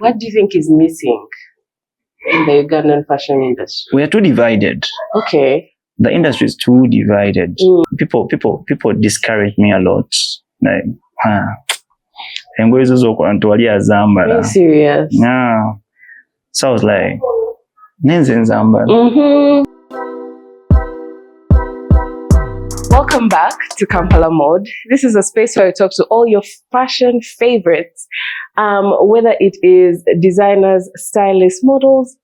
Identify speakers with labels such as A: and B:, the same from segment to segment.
A: What do you think is missing in the Ugandan fashion industry?
B: We are too divided.
A: Okay.
B: The industry is too divided. People discourage me a lot. Like,
A: Are you serious?
B: yeah. So I was like, Zamba.
A: Welcome back to Kampala Mode. This is a space where I talk to all your fashion favorites, whether it is designers, stylists, models,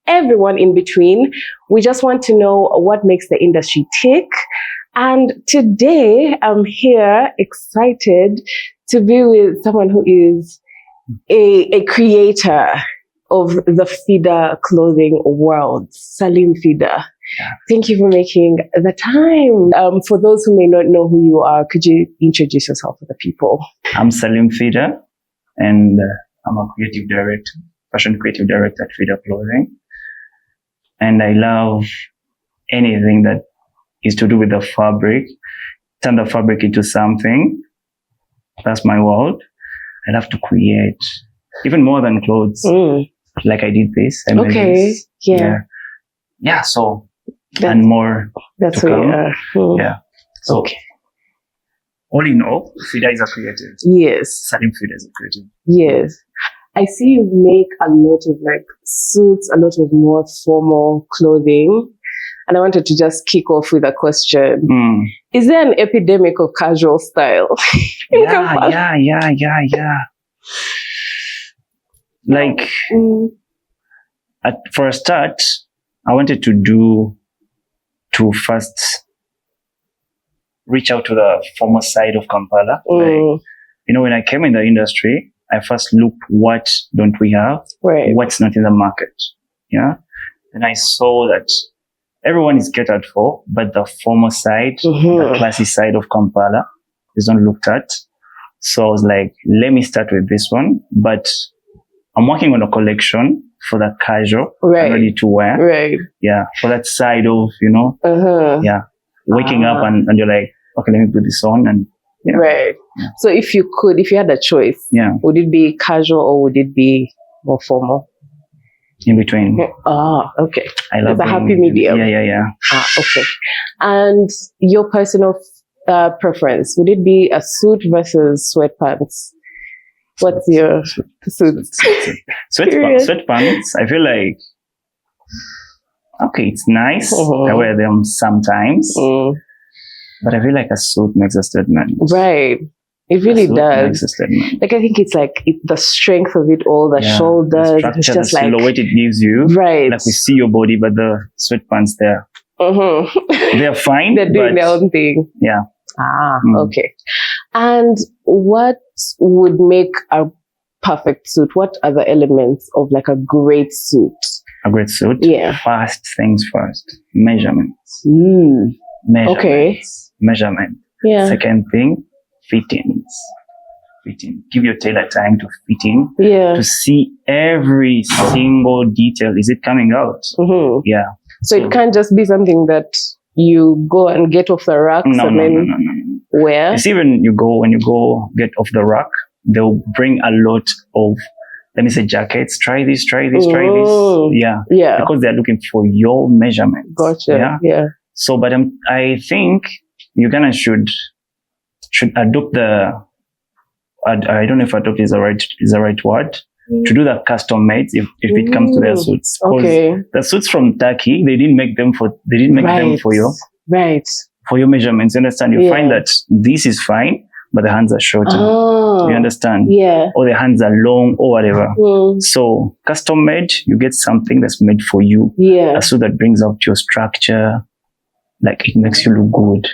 A: everyone in between. We just want to know what makes the industry tick. And today I'm here excited to be with someone who is a creator of the Fidah Clothing world, Salim Fidah. Thank you for making the time. For those who may not know who you are, could you introduce yourself to the people?
B: I'm Salim Fidah, and I'm a creative director, fashion creative director at Fidah Clothing. And I love anything that is to do with the fabric, turn the fabric into something. That's my world. I love to create, even more than clothes. Like I did this. I made this. Yeah. So and more.
A: That's who you are.
B: Yeah. So all in all, Fidah is a creative.
A: Yes.
B: Salim Fidah is a creative.
A: Yes. I see you make a lot of like suits, a lot of more formal clothing. And I wanted to just kick off with a question. Is there an epidemic of casual style in Kampala?
B: Yeah. Like, for a start, I wanted to first reach out to the former side of Kampala. Like, when I came in the industry, I first looked, what don't we have?
A: Right.
B: What's not in the market? Yeah. And I saw that everyone is catered for, but the former side, the classy side of Kampala is not looked at. So I was like, let me start with this one. But I'm working on a collection for the casual, ready to wear. Right. Yeah. For that side of, yeah, waking up and you're like, okay, let me put this on and
A: Right. Yeah. So if you had a choice, would it be casual or would it be more formal?
B: In between.
A: Okay.
B: I love
A: a happy medium.
B: Yeah.
A: Okay. And your personal preference, would it be a suit versus sweatpants? What's your suit?
B: Sweatpants, I feel like, okay, it's nice. I wear them sometimes. But I feel like a suit makes a statement.
A: Right. It really does.
B: Makes a statement.
A: Like, I think it's like the strength of it all, the shoulders,
B: the structure, it's just the silhouette it gives you.
A: Right.
B: Like we see your body, but the sweatpants there. They're fine.
A: They're doing their own thing.
B: Yeah.
A: Okay. And what would make a perfect suit? What are the elements of like a great suit?
B: A great suit?
A: Yeah.
B: First things first. Measurements. Measurements.
A: Okay.
B: Measurement.
A: Yeah.
B: Second thing, fittings. Fitting. Give your tailor time to fit in.
A: Yeah.
B: To see every single detail. Is it coming out? Yeah.
A: So it can't just be something that you go and get off the racks and then wear?
B: It's even when you go get off the rack, they'll bring a lot of, let me say, jackets. Try this. Yeah. Because they're looking for your measurements.
A: Gotcha. Yeah.
B: So, but I think Uganda should adopt I don't know if adopt is the right word, to do the custom made if it comes to their suits.
A: Okay.
B: The suits from Turkey, they didn't make them for you.
A: Right.
B: For your measurements. You understand? You find that this is fine, but the hands are shorter. You understand?
A: Yeah.
B: Or the hands are long or whatever. So custom made, you get something that's made for you.
A: Yeah.
B: A suit that brings out your structure. Like, it makes you look good.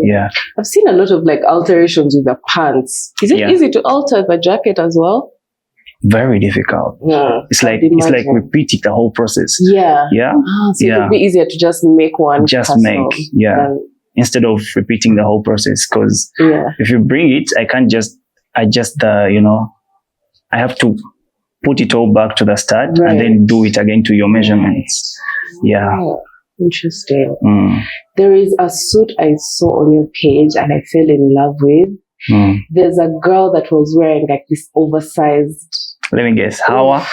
B: Yeah.
A: I've seen a lot of like alterations with the pants. Is it easy to alter the jacket as well?
B: Very difficult.
A: Yeah.
B: It's like repeating the whole process.
A: Yeah.
B: Yeah.
A: So it would be easier to just make one.
B: Instead of repeating the whole process. Because if you bring it, I can't just adjust I have to put it all back to the start and then do it again to your measurements. Yeah.
A: Interesting. There is a suit I saw on your page and I fell in love with. There's a girl that was wearing like this oversized
B: Let me guess. Hawa,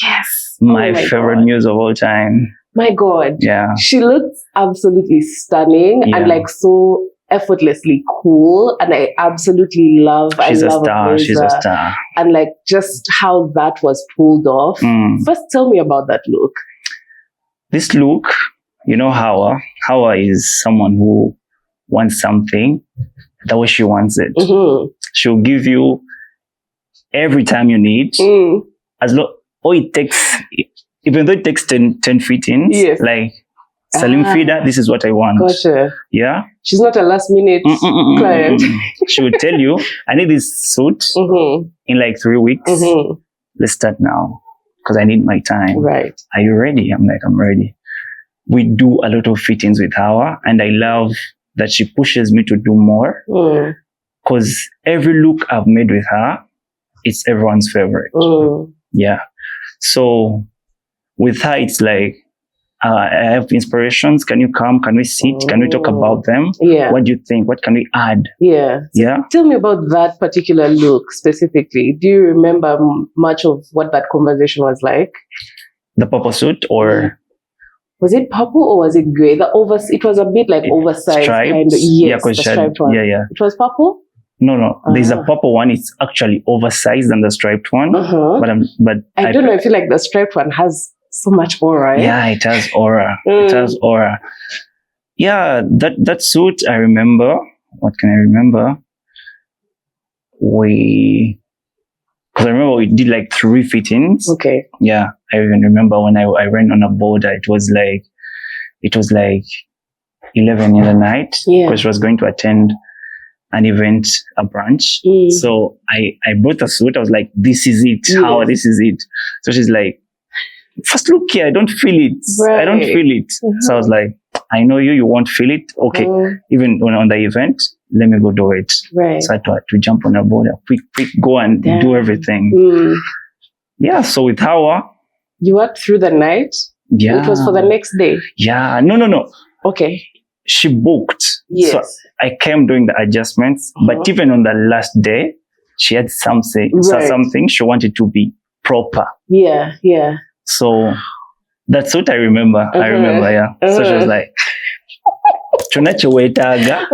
A: Yes.
B: my favorite
A: God.
B: muse of all time.
A: My God.
B: Yeah.
A: She looks absolutely stunning
B: Yeah.
A: and like so effortlessly cool. And I absolutely love,
B: She's
A: I
B: a
A: love
B: star. She's a
A: Abryanz.
B: star.
A: And like just how that was pulled off. First, tell me about that look.
B: This look, you know, Hawa is someone who wants something the way she wants it. She'll give you every time you need. As long, it takes, even though it takes 10 fittings,
A: yes.
B: like Salim Fidah, this is what I want.
A: Gotcha.
B: Yeah.
A: She's not a last minute client.
B: She would tell you, I need this suit in like 3 weeks. Let's start now because I need my time.
A: Right.
B: Are you ready? I'm like, I'm ready. We do a lot of fittings with her, and I love that she pushes me to do more because every look I've made with her, it's everyone's favorite. Yeah. So with her, it's like, I have inspirations. Can you come? Can we sit? Can we talk about them?
A: Yeah.
B: What do you think? What can we add?
A: Yeah. So
B: yeah.
A: Tell me about that particular look specifically. Do you remember much of what that conversation was like?
B: The purple suit, or
A: was it purple or was it gray? It was a bit like oversized
B: striped.
A: kind of. Yes,
B: yeah,
A: the striped one.
B: Yeah.
A: It was purple?
B: No. There's a purple one. It's actually oversized than the striped one. But
A: I don't know. I feel like the striped one has so much aura. Eh?
B: Yeah, it has aura. It has aura. Yeah, that suit, I remember. What can I remember? Because I remember we did like 3 fittings.
A: Okay.
B: Yeah, I even remember when I went on a border, it was like 11 in the night because she was going to attend an event, a brunch. So I bought a suit. I was like, this is it. How this is it. So she's like, first look here, I don't feel it.
A: Right.
B: I don't feel it. So I was like, I know you won't feel it. Okay. Even when on the event, let me go do it.
A: Right.
B: So I had to jump on a border, quick, go and do everything. Yeah. So with Hawa,
A: you worked through the night?
B: Yeah.
A: It was for the next day?
B: Yeah. No.
A: Okay.
B: She booked.
A: Yes.
B: So I came doing the adjustments, but even on the last day, she had something she wanted to be proper.
A: Yeah.
B: So that's what I remember. Yeah. So she was like, tunachowetaga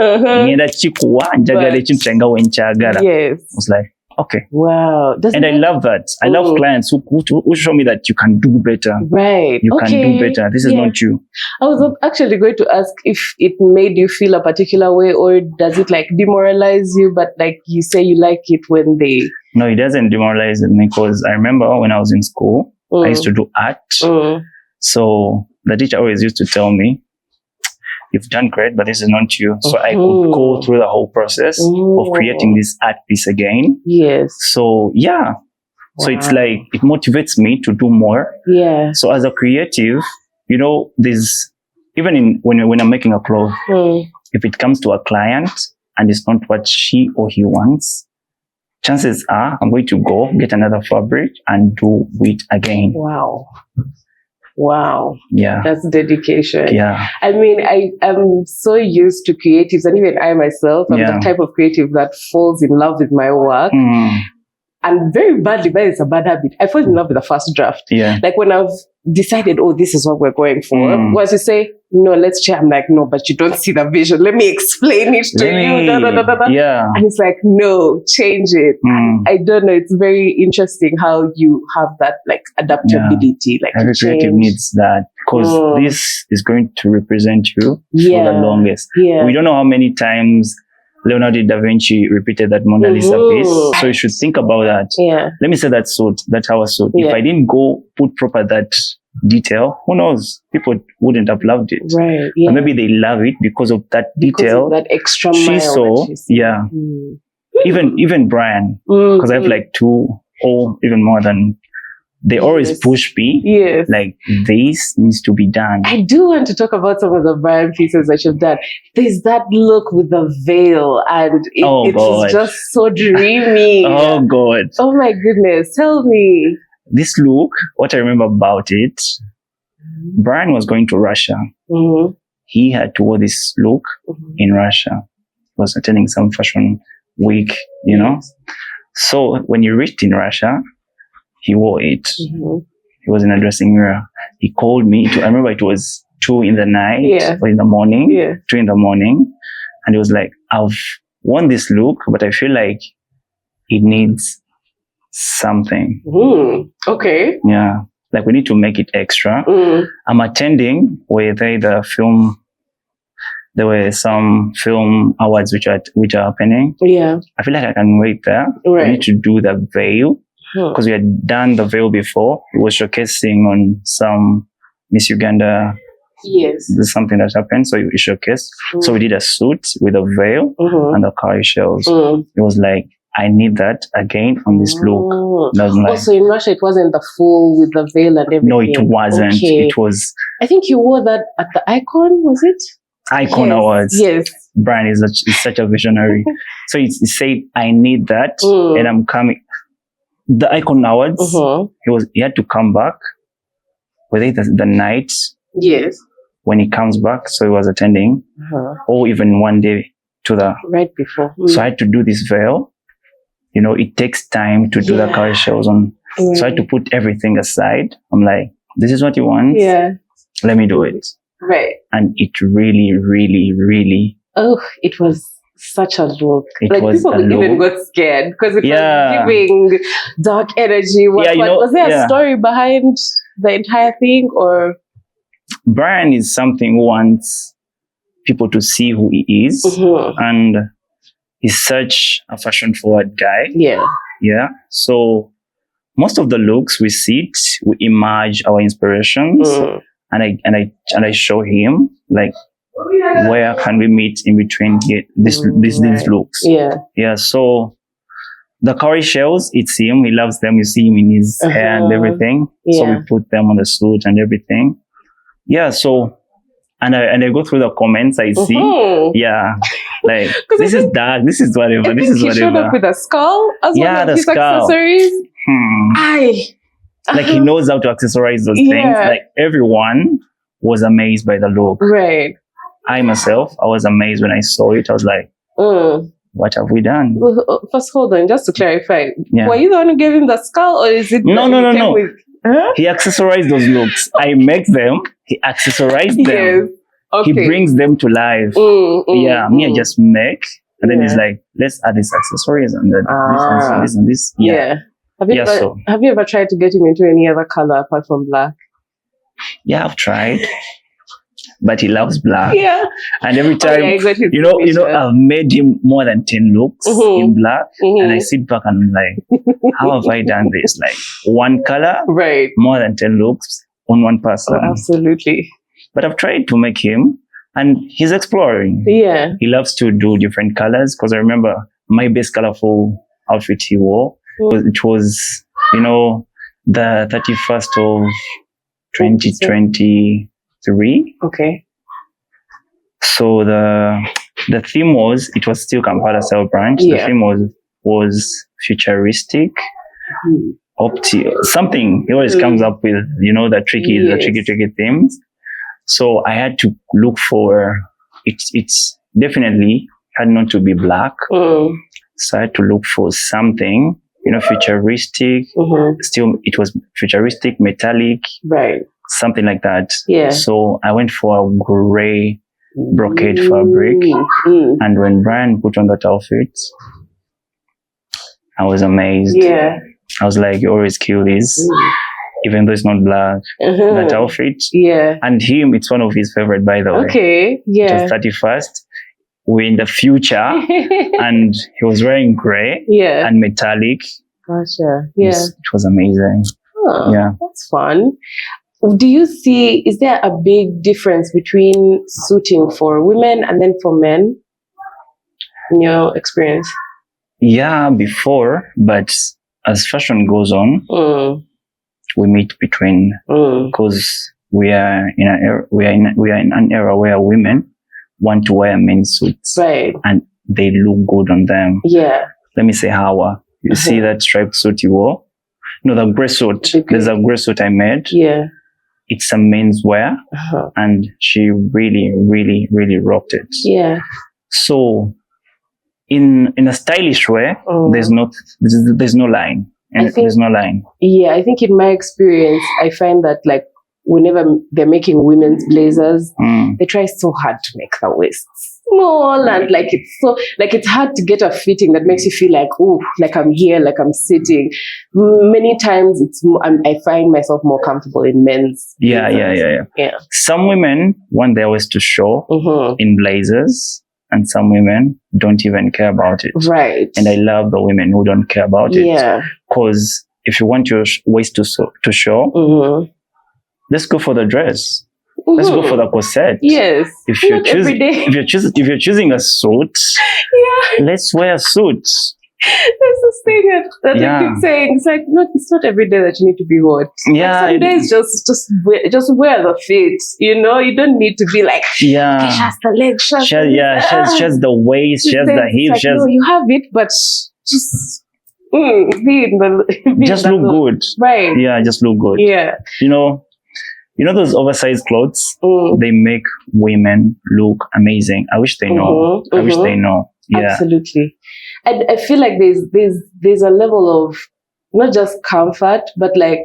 B: ngenda chikuwa njagala ekintu kyenga wenkyagala.
A: Yes.
B: I was like, okay.
A: Wow.
B: And I love that. I love clients who show me that you can do better.
A: Right.
B: You can do better. This is not you.
A: I was actually going to ask if it made you feel a particular way, or does it like demoralize you, but like you say you like it when they...
B: No, it doesn't demoralize me because I remember when I was in school, I used to do art. So the teacher always used to tell me, you've done great, but this is not you. So I could go through the whole process of creating this art piece again.
A: Yes.
B: So yeah. So it's like, it motivates me to do more.
A: Yeah.
B: So as a creative, you know, there's, even when I'm making a cloth, if it comes to a client and it's not what she or he wants, chances are I'm going to go get another fabric and do it again. Wow. Yeah. That's
A: dedication.
B: Yeah.
A: I mean, I am so used to creatives, and even I myself, I'm the type of creative that falls in love with my work. And very badly, but it's a bad habit. I fall in love with the first draft.
B: Yeah.
A: Like when I've decided, oh, this is what we're going for. Once you say, no, let's check. I'm like, no, but you don't see the vision. Let me explain it to you.
B: Yeah.
A: And it's like, no, change it. I don't know. It's very interesting how you have that like adaptability. Like
B: every creative needs that, because this is going to represent you for the longest.
A: Yeah.
B: We don't know how many times Leonardo da Vinci repeated that Mona Lisa piece. So you should think about that.
A: Yeah.
B: Let me say that suit, that our suit. If I didn't go put proper that detail, who knows? People wouldn't have loved it.
A: Right. Yeah.
B: Or maybe they love it because of that detail.
A: Because of that extra mile
B: she saw.
A: Yeah.
B: Even Brian, because I have like 2 or even more than. They always push me.
A: Yes.
B: Like, this needs to be done.
A: I do want to talk about some of the Brian pieces that you've done. There's that look with the veil, and it's just so dreamy.
B: Oh, God.
A: Oh, my goodness. Tell me.
B: This look, what I remember about it, Brian was going to Russia. He had to wear this look in Russia. He was attending some fashion week, you know. So when he reached in Russia, he wore it.
A: Mhm.
B: He was in a dressing mirror. He called me. I remember it was 2 in the night
A: Yeah.
B: or in the morning.
A: Yeah.
B: 2 in the morning. And he was like, I've worn this look, but I feel like it needs something.
A: Okay.
B: Yeah. Like we need to make it extra.
A: Mm.
B: I'm attending with the film. There were some film awards which are happening.
A: Yeah.
B: I feel like I can wait there.
A: Right.
B: We need to do the veil because we had done the veil before. It was showcasing on some Miss Uganda.
A: Yes.
B: This is something that happened, so we showcased. So we did a suit with a veil and the cowrie shells. It was like, I need that again on this look. Like,
A: also, in Russia, it wasn't the full with the veil and everything.
B: no, it wasn't.
A: Okay.
B: It was.
A: I think you wore that at the Icon, was it?
B: Icon Awards.
A: Yes.
B: Brian is such a visionary. So he said, I need that, and I'm coming. The Icon Awards, he had to come back. Whether it's the night.
A: Yes.
B: When he comes back, so he was attending, or even one day to the
A: right before.
B: So I had to do this veil. You know, it takes time to do the cowrie shells on. So I had to put everything aside. I'm like, this is what you want.
A: Yeah.
B: Let me do it.
A: Right.
B: And it really, really, really.
A: Oh, it was such a look.
B: It was
A: people even got scared because it was giving dark energy. Was there a story behind the entire thing, or?
B: Brian is something who wants people to see who he is, and he's such a fashion-forward guy.
A: Yeah.
B: Yeah. So most of the looks we see, we image our inspirations, and I show him like where can we meet in between these looks.
A: Yeah.
B: Yeah. So the cowrie shells, it's him. He loves them. You see him in his hair and everything.
A: Yeah.
B: So we put them on the suit and everything. Yeah. So. And I go through the comments, I see, like, this is dark, this is whatever, this is whatever.
A: He showed up with a skull as one of his accessories.
B: Like, he knows how to accessorize those things. Like, everyone was amazed by the look.
A: Right.
B: I myself, I was amazed when I saw it. I was like, what have we done?
A: First, hold on, just to clarify. Were you the one who gave him the skull, or is it...
B: No. He accessorized those looks. I make them. He accessorized them.
A: Yes. Okay.
B: He brings them to life. Me, I just make. And then he's like, let's add these accessories and then this and this. Yeah.
A: Have you ever tried to get him into any other color apart from black?
B: Yeah, I've tried. But he loves black.
A: Yeah.
B: And every time, I've made him more than 10 looks in black. And I sit back and I'm like, how have I done this? Like, one color,
A: right? More
B: than 10 looks on one person.
A: Oh, absolutely.
B: But I've tried to make him, and he's exploring.
A: Yeah.
B: He loves to do different colors, because I remember my best colorful outfit he wore, it was, the 31st of 2023.
A: Okay.
B: So the theme was, it was still Kampala style branch. The theme was futuristic, something. He always comes up with, the tricky themes. So I had to look for, it's definitely had not to be black. So I had to look for something, futuristic. Still, it was futuristic, metallic.
A: Right.
B: Something like that.
A: Yeah.
B: So I went for a gray brocade fabric. And when Brian put on that outfit, I was amazed.
A: Yeah.
B: I was like, you always kill this, even though it's not black. That outfit.
A: Yeah.
B: And him, it's one of his favorite, by the way.
A: Okay. Yeah.
B: It was 31st. We're in the future, and he was wearing gray and metallic.
A: Gotcha. Yeah.
B: It was amazing.
A: Oh, yeah. That's fun. Do you see, is there a big difference between suiting for women and then for men in your experience?
B: Yeah, before, but as fashion goes on, we meet between, because we are in an era where women want to wear men's suits,
A: right? And
B: they look good on them.
A: Yeah.
B: Let me say, Hawa, you see that striped suit you wore? No, the gray suit. There's a gray suit I made.
A: Yeah. It's
B: a men's wear, and she really, really, really rocked it.
A: Yeah.
B: So, in a stylish way, there's no line. and there's no line.
A: Yeah, I think in my experience, I find that like whenever they're making women's blazers, they try so hard to make the waist small, and like it's hard to get a fitting that makes you feel like, oh, like I'm here, like I'm sitting. Many times I find myself more comfortable in men's blazers. Yeah.
B: Some women want their waist to show in blazers, and some women don't even care about it.
A: Right.
B: And I love the women who don't care about it. Yeah. Because if you want your waist to show, let's go for the dress. Let's go for the corset.
A: Yes.
B: If you're choosing a suit, let's wear a suit.
A: That's the thing that I keep saying. It's like it's not every day that you need to be hot.
B: Yeah.
A: Like some days just wear the fit. You know, you don't need to be like just the legs, just
B: the waist, just the hips.
A: Like, no, you have it, but just
B: just look good.
A: Right.
B: Yeah, just look good.
A: Yeah.
B: You know those oversized clothes? They make women look amazing. I wish they know. I wish they know. Yeah.
A: Absolutely. And I feel like there's a level of not just comfort, but like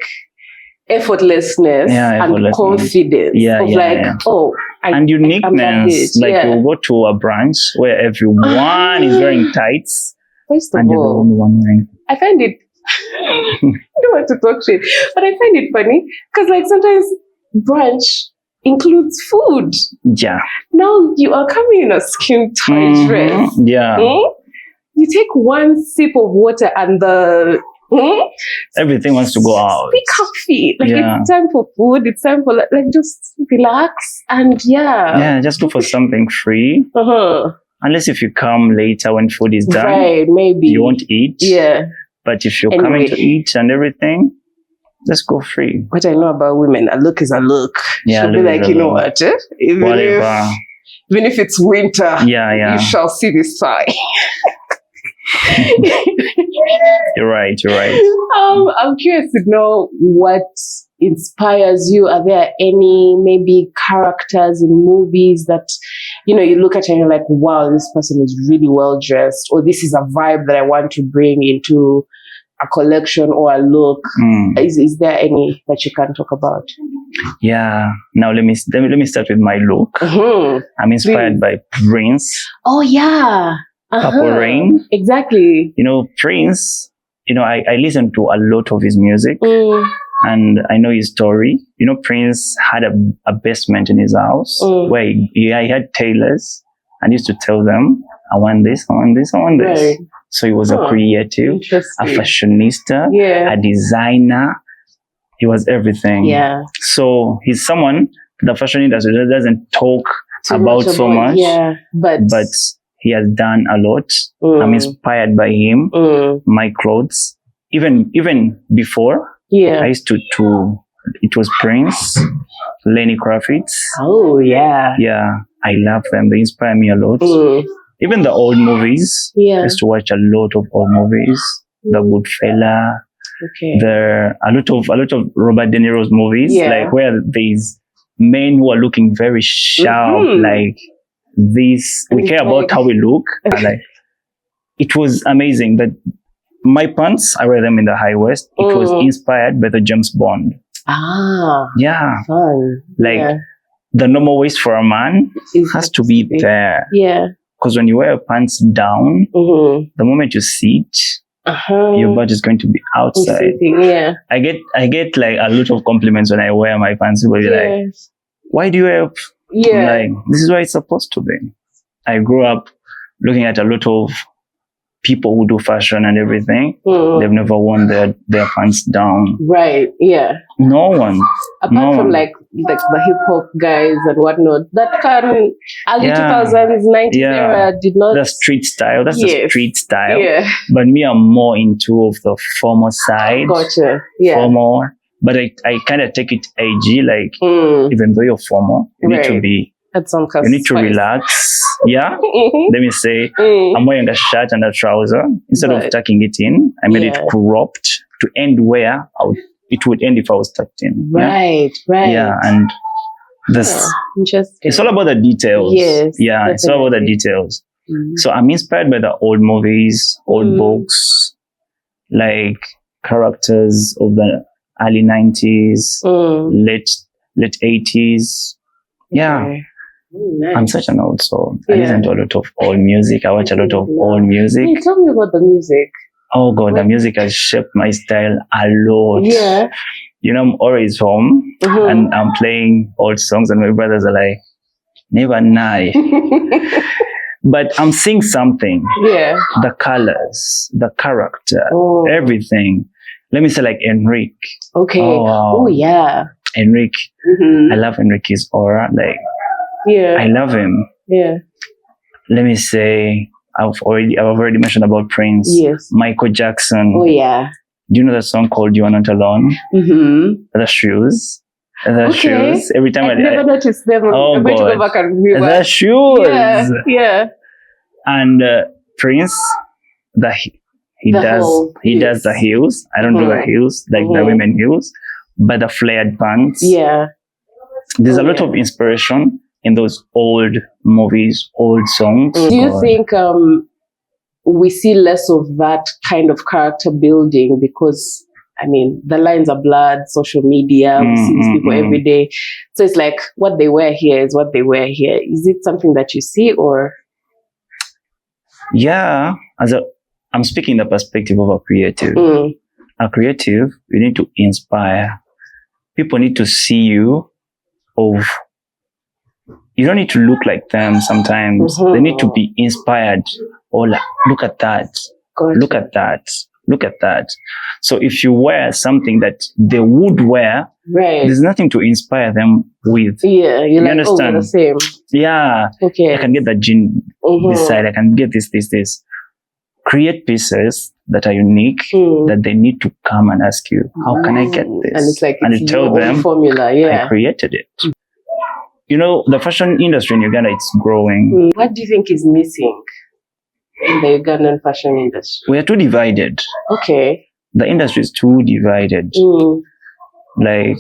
A: effortlessness and confidence.
B: And uniqueness. You go to a branch where everyone is wearing tights.
A: First of
B: and you're the only one wearing.
A: I find it I don't want to talk shit, but I find it funny because like sometimes brunch includes food.
B: Yeah.
A: Now you are coming in a skin tight dress.
B: Yeah.
A: You take one sip of water and
B: everything wants to go out.
A: Be comfy. Like it's time for food. It's time for like just relax and
B: just look for something free. Unless if you come later when food is done,
A: right? Maybe
B: you won't eat.
A: Yeah.
B: But if you're coming to eat and everything, let's go free.
A: What I know about women, a look is a look.
B: Yeah,
A: she'll be like, you know what? Even if it's winter, you shall see this sign.
B: You're right.
A: I'm curious to know what inspires you. Are there any maybe characters in movies that you look at and you're like, wow, this person is really well dressed, or this is a vibe that I want to bring into a collection or a look? Is there any that you can talk about?
B: Yeah. Now let me start with my look. I'm inspired by Prince.
A: Oh yeah.
B: Purple Rain.
A: Exactly.
B: Prince, I listen to a lot of his music and I know his story. Prince had a basement in his house where he had tailors and used to tell them, I want this, I want this, I want this. Right. So he was a creative, a fashionista, a designer. He was everything.
A: Yeah.
B: So he's someone, the fashion industry doesn't talk about so much.
A: Yeah. But
B: he has done a lot. I'm inspired by him. My clothes, even before, I used to. It was Prince, Lenny Kravitz.
A: Oh yeah.
B: Yeah, I love them. They inspire me a lot. Even the old movies. Yeah. I used to watch a lot of old movies. The Goodfella.
A: Okay.
B: A lot of Robert De Niro's movies, like where there's men who are looking very sharp, like. We care about how we look. And it was amazing that my pants, I wear them in the high waist. It was inspired by the James Bond. Yeah.
A: Fun.
B: The normal waist for a man has to be there.
A: Yeah.
B: Because when you wear your pants down, the moment you sit, your butt is going to be outside.
A: Yeah.
B: I get like a lot of compliments when I wear my pants. People be like, why do you wear?
A: Yeah.
B: This is why it's supposed to be. I grew up looking at a lot of people who do fashion and everything. They've never worn their pants down.
A: Right. Yeah.
B: No one.
A: Apart from like the hip hop guys and whatnot, that early 2000s, 90s era did not.
B: The street style. That's the street style.
A: Yeah.
B: But me, I'm more into of the formal side.
A: Gotcha. Yeah.
B: Formal. But I kind of take it AG, even though you're formal, you need to be, you need to relax. Yeah. Let me say, I'm wearing a shirt and a trouser. Instead of tucking it in, I made it cropped to end where it would end if I was tucked in.
A: Right.
B: Yeah. And this,
A: interesting.
B: It's all about the details.
A: Yes.
B: Yeah. Definitely. It's all about the details. So I'm inspired by the old movies, old books, like characters of the early 90s, late 80s. Yeah.
A: Okay. Nice.
B: I'm such an old soul. I
A: Yeah.
B: listen to a lot of old music. I watch a lot of old music.
A: Hey, tell me about the music.
B: Oh God, the music has shaped my style a lot.
A: Yeah.
B: You know, I'm always home and I'm playing old songs and my brothers are like, never know. But I'm seeing something.
A: Yeah.
B: The colors, the character, everything. Let me say like Enrique.
A: Okay.
B: Oh, wow.
A: Oh, yeah.
B: Enrique. I love Enrique's aura. Like,
A: Yeah.
B: I love him.
A: Yeah.
B: Let me say, I've already mentioned about Prince.
A: Yes.
B: Michael Jackson.
A: Oh, yeah.
B: Do you know that song called You Are Not Alone? The shoes. The shoes. Every time
A: I never noticed them.
B: Oh,
A: I'm going to
B: God.
A: go back and rewatch.
B: The shoes.
A: Yeah. Yeah.
B: And Prince, he does the heels. I don't do the heels, like the women heels, but the flared pants.
A: Yeah.
B: There's a lot of inspiration in those old movies, old songs.
A: Do you think we see less of that kind of character building because, I mean, the lines are blurred, social media, we see these people every day. So it's like what they wear here is what they wear here. Is it something that you see or?
B: Yeah, I'm speaking the perspective of a creative. A creative, you need to inspire. People need to see you you don't need to look like them sometimes. They need to be inspired. Oh, like, look at that.
A: Gotcha.
B: Look at that. Look at that. So if you wear something that they would wear, there's nothing to inspire them with.
A: Yeah, you like,
B: understand?
A: Oh, the same.
B: Yeah.
A: Okay.
B: I can get that jean this side. I can get this. Create pieces that are unique that they need to come and ask you, how can I get this?
A: And it's like,
B: and you tell them,
A: formula. Yeah.
B: I created it. You know, the fashion industry in Uganda, it's growing.
A: What do you think is missing in the Ugandan fashion industry?
B: We are too divided.
A: Okay.
B: The industry is too divided. Like,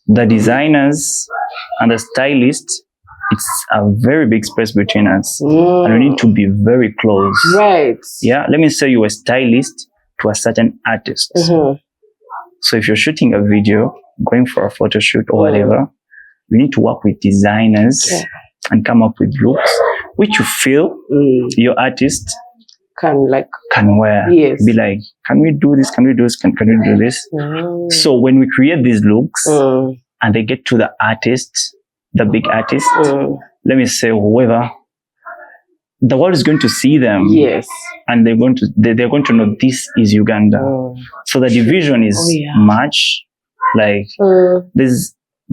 B: the designers and the stylists, it's a very big space between us. And we need to be very close.
A: Right.
B: Yeah. Let me say you're a stylist to a certain artist. So if you're shooting a video, going for a photo shoot or whatever, you need to work with designers and come up with looks which you feel your artist can wear.
A: Yes.
B: Be like, can we do this? Can we do this? Can we do this? So when we create these looks and they get to the artist, the big artist, let me say whoever, the world is going to see them.
A: Yes.
B: And they're going to know this is Uganda. So the division is much. Like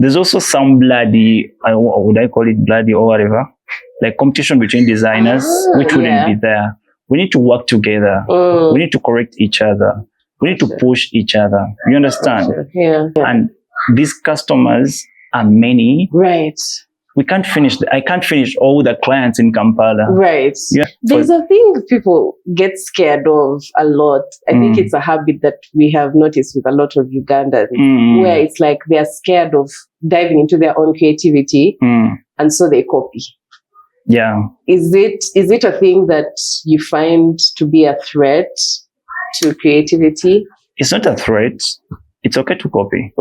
B: there's also some bloody, would I call it bloody or whatever, like competition between designers, which wouldn't be there. We need to work together. We need to correct each other. We need to push each other. You understand?
A: Yeah.
B: And these customers are many.
A: Right.
B: I can't finish all the clients in Kampala.
A: Right.
B: Yeah.
A: There's a thing people get scared of a lot. I think it's a habit that we have noticed with a lot of Ugandans, where it's like they're scared of diving into their own creativity, and so they copy.
B: Yeah.
A: Is it a thing that you find to be a threat to creativity?
B: It's not a threat. It's okay to copy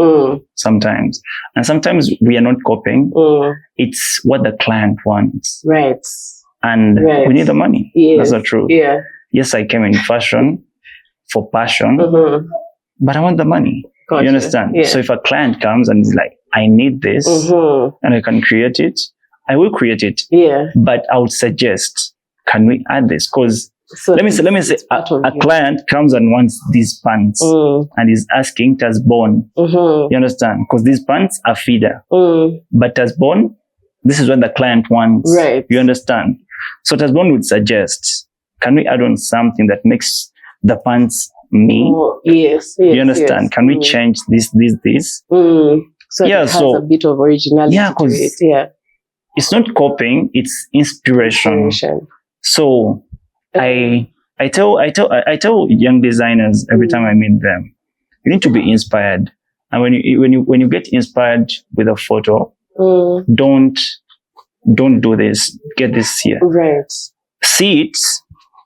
B: sometimes. And sometimes we are not copying. It's what the client wants.
A: Right.
B: And we need the money.
A: Yes.
B: That's the truth.
A: Yeah.
B: Yes, I came in fashion for passion, but I want the money.
A: Gotcha.
B: You understand?
A: Yeah.
B: So if a client comes and is like, I need this and I can create it, I will create it.
A: Yeah.
B: But I would suggest, can we add this? Because let me say, a client comes and wants these pants and is asking Tasbon. You understand? Because these pants are Fidah. But Tasbon, this is what the client wants.
A: Right.
B: You understand? So Tasbon would suggest, can we add on something that makes the pants me?
A: Yes.
B: You understand?
A: Yes.
B: Can we change this?
A: So it has a bit of originality.
B: Yeah, because it's not copying, it's inspiration. So I tell young designers every time I meet them, you need to be inspired. And when you get inspired with a photo, don't do this. Get this here.
A: Right.
B: See it,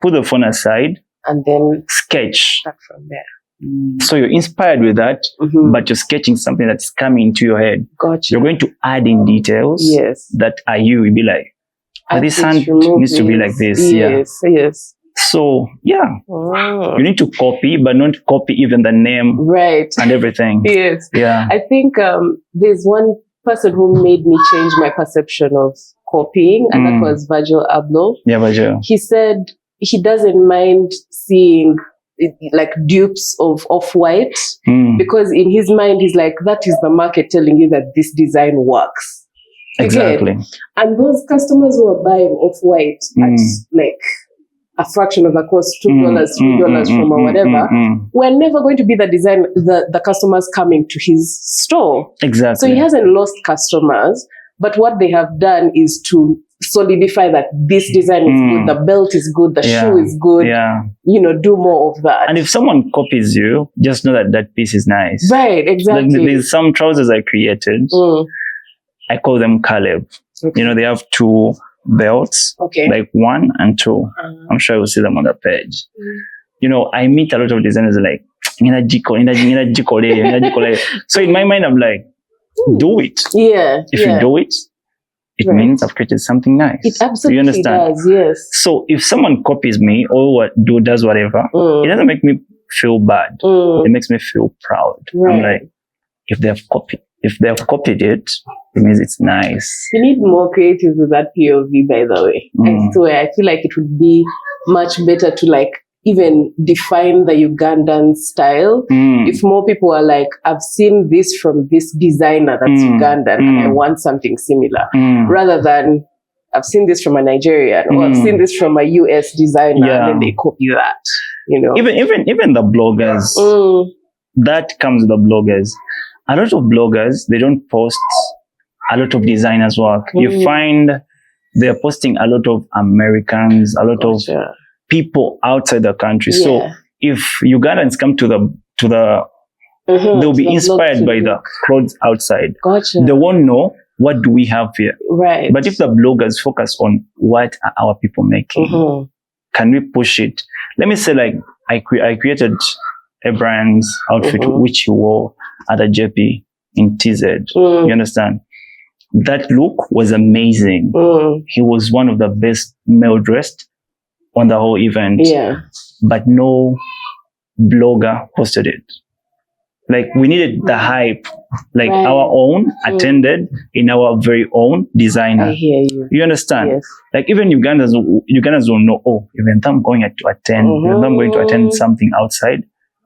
B: put the phone aside,
A: and then
B: sketch.
A: start from there.
B: So you're inspired with that, but you're sketching something that's coming into your head.
A: Gotcha.
B: You're going to add in details that are you. You'll be like, this hand needs to be like this.
A: Yes.
B: So, you need to copy, but not copy even the name and everything.
A: Yes.
B: Yeah.
A: I think there's one person who made me change my perception of copying, and that was Virgil Abloh.
B: Yeah, Virgil.
A: He said he doesn't mind seeing like dupes of Off-White because in his mind, he's like, that is the market telling you that this design works.
B: Exactly.
A: Again, and those customers who are buying Off-White at like a fraction of the cost, $2, $3 from or whatever, we're never going to be the customers coming to his store.
B: Exactly.
A: So he hasn't lost customers, but what they have done is to solidify that this design is good, the belt is good, the shoe is good, do more of that.
B: And if someone copies you, just know that that piece is nice.
A: Right, exactly.
B: Like, there's some trousers I created. I call them Caleb. Okay. They have 2 belts, like 1 and 2. I'm sure you'll see them on the page. I meet a lot of designers like, so in my mind, I'm like, do it.
A: Yeah.
B: If you do it, it means I've created something nice.
A: It absolutely does, yes.
B: So if someone copies me or does whatever, it doesn't make me feel bad. It makes me feel proud. I'm like, if they have copied it, it means it's nice.
A: You need more creatives with that POV, by the way. I swear, I feel like it would be much better to like even define the Ugandan style. If more people are like, I've seen this from this designer that's Ugandan and I want something similar, rather than I've seen this from a Nigerian or I've seen this from a US designer and then they copy that.
B: Even the bloggers, that comes with the bloggers. A lot of bloggers, they don't post a lot of designers' work. You find they're posting a lot of Americans, a lot of people outside the country. So if Ugandans come to the they'll be inspired by the clothes outside. They won't know what do we have here.
A: Right.
B: But if the bloggers focus on what are our people making, can we push it? Let me say, like, I created Abryanz outfit which he wore at a JP in TZ. You understand? That look was amazing. He was one of the best male dressed on the whole event. Yeah. But no blogger posted it. Like, we needed the hype. Like, our own attended in our very own designer.
A: I hear you.
B: You understand?
A: Yes.
B: Like, even Ugandans don't know, even though I'm going to attend, even though I'm going to attend something outside,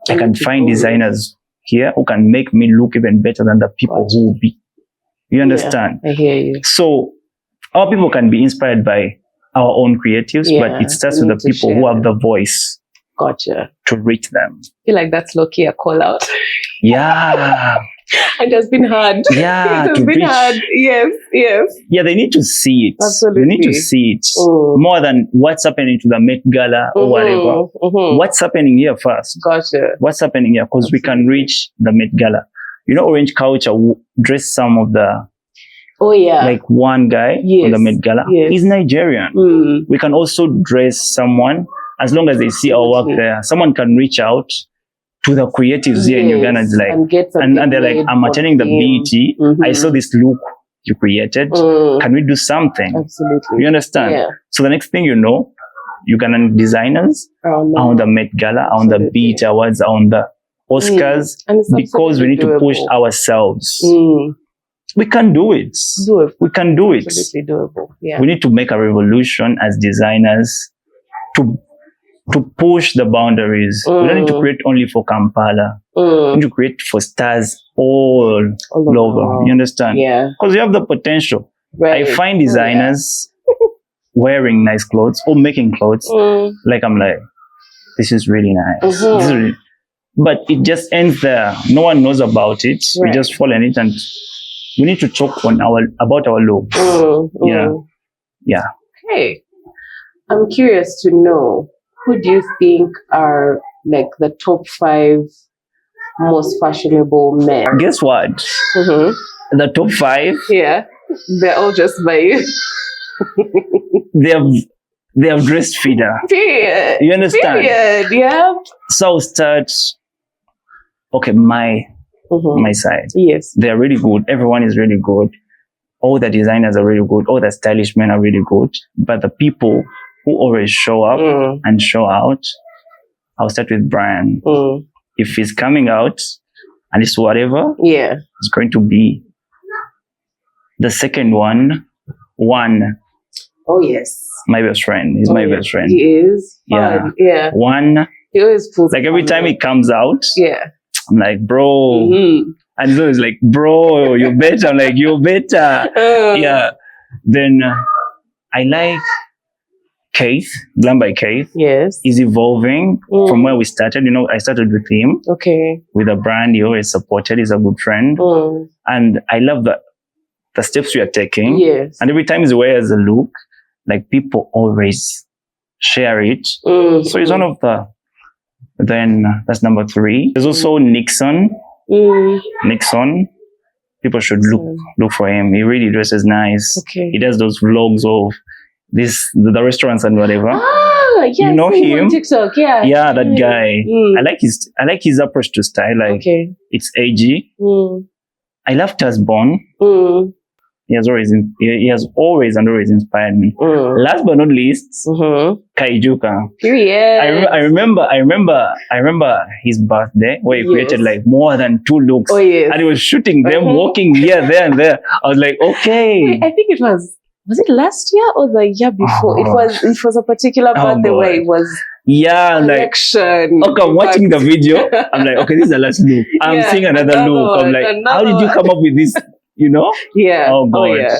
B: I can find designers here who can make me look even better than the people who will be. You understand?
A: I hear you.
B: So our people can be inspired by our own creatives, but it starts with the people who have the voice.
A: Gotcha.
B: To reach them.
A: I feel like that's low-key a call out.
B: Yeah.
A: It has been hard.
B: Yeah.
A: It has been hard. Yes.
B: Yeah, they need to see it.
A: Absolutely.
B: They need to see it. More than what's happening to the Met Gala or whatever. What's happening here first?
A: Gotcha.
B: What's happening here? Because we can reach the Met Gala. Orange Culture dressed some of the like one guy on the Met Gala. He's Nigerian. We can also dress someone as long as they see our work there. Someone can reach out to the creatives here in Uganda and they're like, I'm attending the BET. I saw this look you created. Can we do something?
A: Absolutely.
B: You understand? Yeah. So the next thing you know, Ugandan designers are on the Met Gala, on the BET Awards, on the Oscars, because we need to push ourselves. We can do it. We can do it.
A: Absolutely doable. Yeah.
B: We need to make a revolution as designers to push the boundaries. We don't need to create only for Kampala. We need to create for stars all over. You understand?
A: Yeah.
B: Because you have the potential. Right. I find designers wearing nice clothes or making clothes. Like, I'm like, this is really nice. This is really... But it just ends there. No one knows about it. We just fall in it, and we need to talk about our look. Yeah.
A: Hey, I'm curious to know, who do you think are like the top 5 most fashionable men?
B: Guess what? The top 5?
A: Yeah, they're all just by you.
B: They have dressed Fidah.
A: Period.
B: You understand?
A: Period. Yeah.
B: So I'll start okay, my side.
A: Yes.
B: They're really good. Everyone is really good. All the designers are really good. All the stylish men are really good. But the people who always show up and show out, I'll start with Brian. If he's coming out and it's whatever, it's going to be the second one.
A: Oh yes.
B: My best friend. He's my best friend.
A: He is.
B: Yeah.
A: Yeah.
B: One.
A: He always pulls.
B: Like every time he comes out, I'm like, bro. And he's always like, bro, you're better. I'm like, you're better. Yeah. Then I like Keith, Glam by Keith.
A: Yes.
B: He's evolving from where we started. You know, I started with him.
A: Okay.
B: With a brand he always supported. He's a good friend. And I love the steps we are taking.
A: Yes.
B: And every time he wears a look, like people always share it. So he's one of the, then that's number 3. There's also Nixon. Nixon. People should look for him. He really dresses nice.
A: Okay.
B: He does those vlogs of the restaurants and whatever.
A: Yes,
B: you know him
A: on TikTok,
B: yeah, that guy. I like his approach to style. Like it's edgy. I love Tasbon. He has always inspired me. Last but not least, Kaijuka.
A: Period.
B: I remember his birthday where he created like more than 2 looks.
A: Oh yes.
B: And he was shooting them, walking here, there, and there. I was like, okay.
A: Wait, I think it was it last year or the year before? It was a particular birthday where it was collection.
B: Like, okay, I'm watching the video. I'm like, okay, this is the last look. I'm seeing another look. I'm like, how did you come up with this? You know?
A: Yeah.
B: Oh God.
A: Oh, yeah.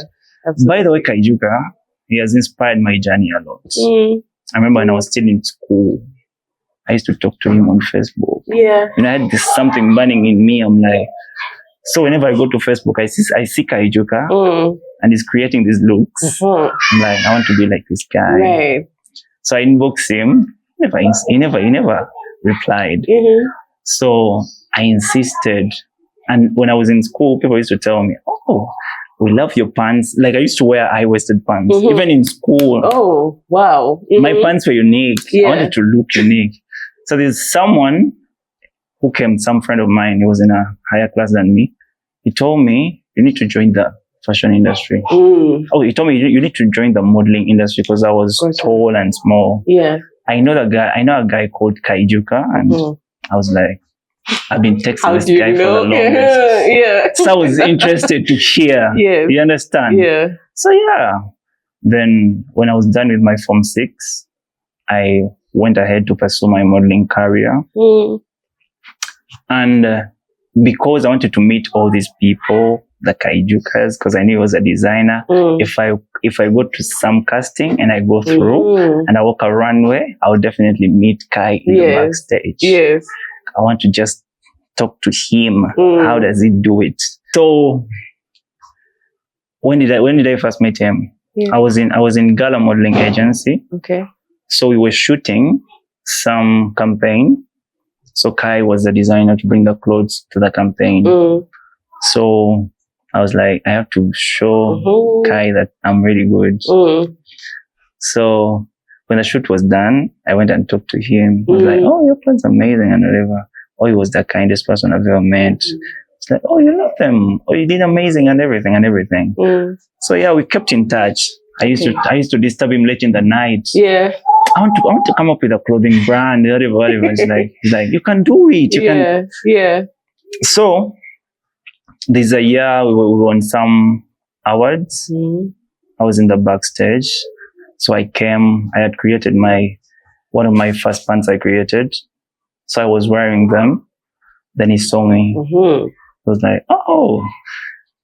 B: By the way, Kaijuka, he has inspired my journey a lot. I remember when I was still in school, I used to talk to him on Facebook.
A: Yeah.
B: I had this something burning in me. I'm like, so whenever I go to Facebook, I see Kaijuka and he's creating these looks. I'm like, I want to be like this guy.
A: Right.
B: So I inboxed him. He never replied. So I insisted. And when I was in school, people used to tell me, oh, we love your pants. Like I used to wear high-waisted pants, even in school.
A: Oh, wow.
B: My pants were unique. I wanted to look unique. So there's someone who came, some friend of mine, he was in a higher class than me. He told me, you need to join the fashion industry. Oh, he told me, you need to join the modeling industry because I was tall and small. Yeah. I know a guy called Kaijuka, and I was like, I've been texting this guy for the longest. So I was interested to hear. You understand? Yeah. So yeah. Then when I was done with my Form 6, I went ahead to pursue my modeling career. And because I wanted to meet all these people, the Kaijukas, because I knew he was a designer. If I go to some casting and I go through and I walk a runway, I would definitely meet Kai in the backstage. Yes. I want to just talk to him. How does he do it? So when did I first meet him? I was in Gala Modeling Agency. Okay. So we were shooting some campaign. So Kai was the designer to bring the clothes to the campaign. So I was like, I have to show Kai that I'm really good. So when the shoot was done, I went and talked to him. I was like, oh, your plan's amazing and whatever. Oh, he was the kindest person I've ever met. It's like, oh, you love them. Oh, you did amazing and everything. So yeah, we kept in touch. I used to disturb him late in the night. Yeah. I want to come up with a clothing brand, whatever. He's like, you can do it. You can. Yeah. So there's a year we won some awards. I was in the backstage. So I had created one of my first pants I created. So I was wearing them. Then he saw me. He was like, oh,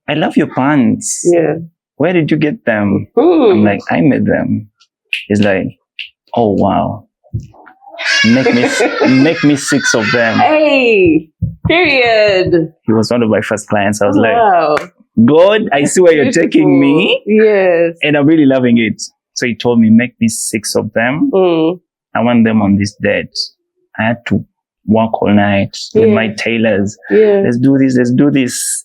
B: I love your pants. Yeah. Where did you get them? I'm like, I made them. He's like, oh, wow. Make me 6 of them. Hey, period. He was one of my first clients. I was like, God, I see where you're taking me. Yes. And I'm really loving it. So he told me, make me 6 of them. I want them on this date. I had to work all night with my tailors. Yeah. Let's do this.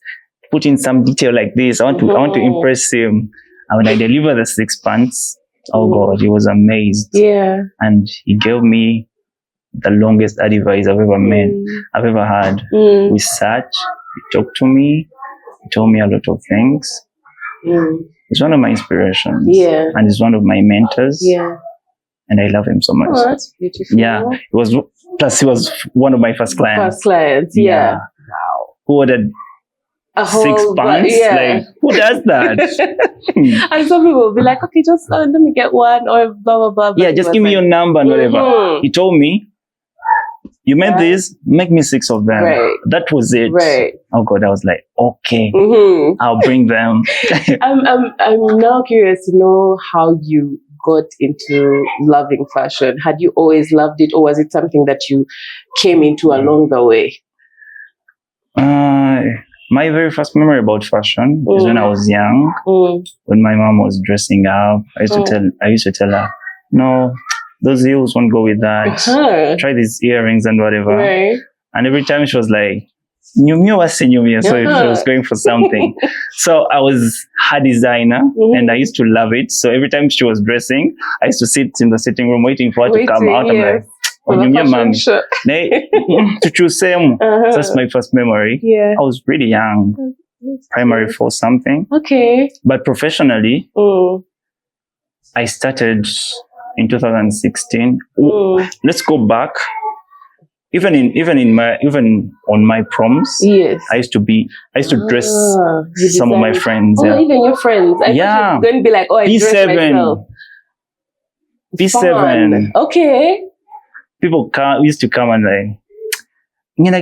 B: Put in some detail like this. I want to impress him. And when I deliver the 6 pants, oh God, he was amazed. Yeah. And he gave me the longest advice I've ever I've ever had. We sat, he talked to me, he told me a lot of things. He's one of my inspirations.
A: Yeah.
B: And he's one of my mentors.
A: Yeah.
B: And I love him so much.
A: Oh, that's beautiful.
B: Yeah. He was one of my first clients.
A: First clients, yeah.
B: Wow. Who ordered
A: a
B: 6 pants? Like, who does that?
A: And some people will be like, okay, just let me get one or blah, blah, blah.
B: Yeah, just give me your number and whatever. He told me, you made this, make me 6 of them.
A: Right.
B: That was it.
A: Right.
B: Oh God, I was like, okay, I'll bring them.
A: I'm now curious to know how you got into loving fashion. Had you always loved it, or was it something that you came into along the way?
B: My very first memory about fashion is when I was young, when my mom was dressing up. I used to tell her, no, those heels won't go with that. Try these earrings and whatever.
A: Right.
B: And every time she was like, Nyumia. So she was going for something. So I was her designer and I used to love it. So every time she was dressing, I used to sit in the sitting room waiting for her to come out. I'm like, mommy. To choose same. That's my first memory. Yeah. I was really young. Primary 4 something.
A: Okay.
B: But professionally, I started in 2016. Let's go back. Even on my proms,
A: yes,
B: I used to dress some of my friends.
A: Oh, even your friends. I thought you were going to be like, oh, I dress myself.
B: P7.
A: Okay.
B: People used to come and like, I'm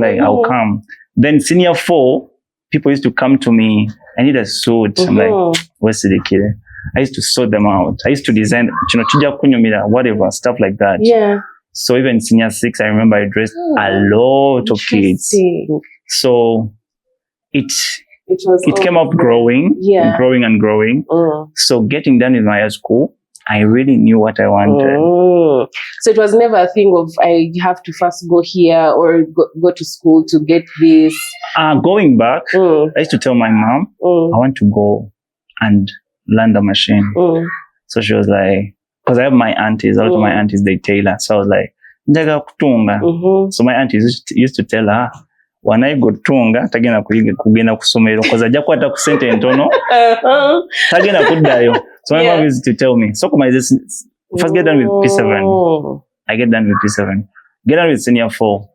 B: like, I'll come. Then senior 4, people used to come to me, I need a suit. I'm like, where's the kid? I used to sort them out. I used to design, whatever, stuff like that.
A: Yeah.
B: So even senior 6, I remember I dressed a lot of kids. So it came up growing, and growing. So getting done with my high school, I really knew what I wanted.
A: So it was never a thing of I have to first go here or go to school to get this.
B: Going back, I used to tell my mom, I want to go and learn the machine. So she was like, because I have my aunties, a lot of my aunties, they tailor. So I was like, njaga kutunga. So my aunties used to tell her, when I go tunga, tagenda kugenda kusomero, because I just want to send it ntono. Tagenda kudayo. So my mom used to tell me, so come first get done with P7. I get done with P7. Get done with senior 4.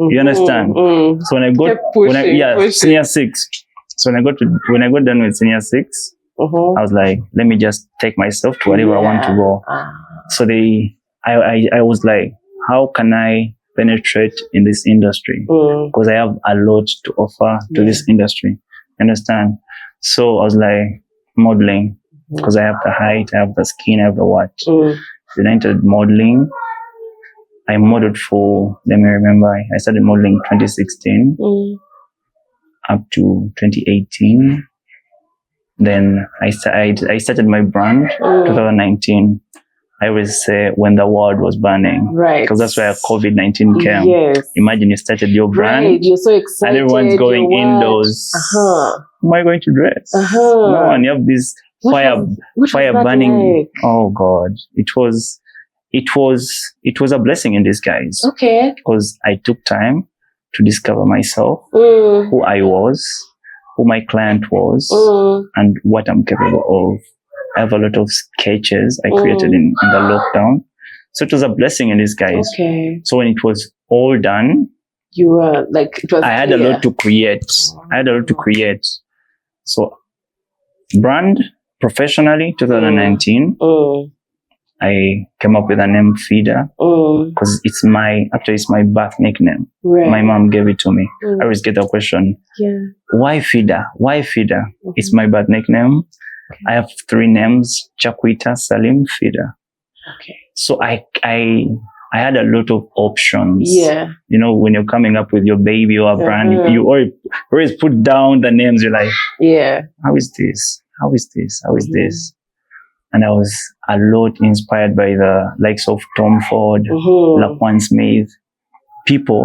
B: You understand? So when I got senior 6. So when I got done with senior 6, I was like, let me just take myself to wherever I want to go. So I was like, how can I penetrate in this industry? Because I have a lot to offer to this industry. Understand? So I was like, modeling, because I have the height, I have the skin, I have the what. Then I entered modeling. I modeled for, let me remember, I started modeling 2016 up to 2018. Then I started my brand 2019. I always say when the world was burning. Right. Because that's where COVID-19 came. Yes. Imagine you started your brand. Right.
A: You're so excited.
B: And everyone's going indoors. How am I going to dress? No, and you have this fire burning. Like? Oh God. It was a blessing in disguise.
A: Okay.
B: Because I took time to discover myself, who I was, who my client was, and what I'm capable of. I have a lot of sketches I created in the lockdown. So it was a blessing in disguise. Okay. So when it was all done,
A: you were like, it was
B: I had a lot to create. So brand professionally, 2019, I came up with the name Fidah because it's my birth nickname. Right. My mom gave it to me. I always get the question, why Fidah? Why Fidah? It's my birth nickname. Okay. I have 3 names: Chakwita, Salim, Fidah. Okay. So I had a lot of options. Yeah. You know, when you're coming up with your baby or a brand, you always put down the names. You're like, how is this? How is this? How is this? And I was a lot inspired by the likes of Tom Ford, Laquan Smith,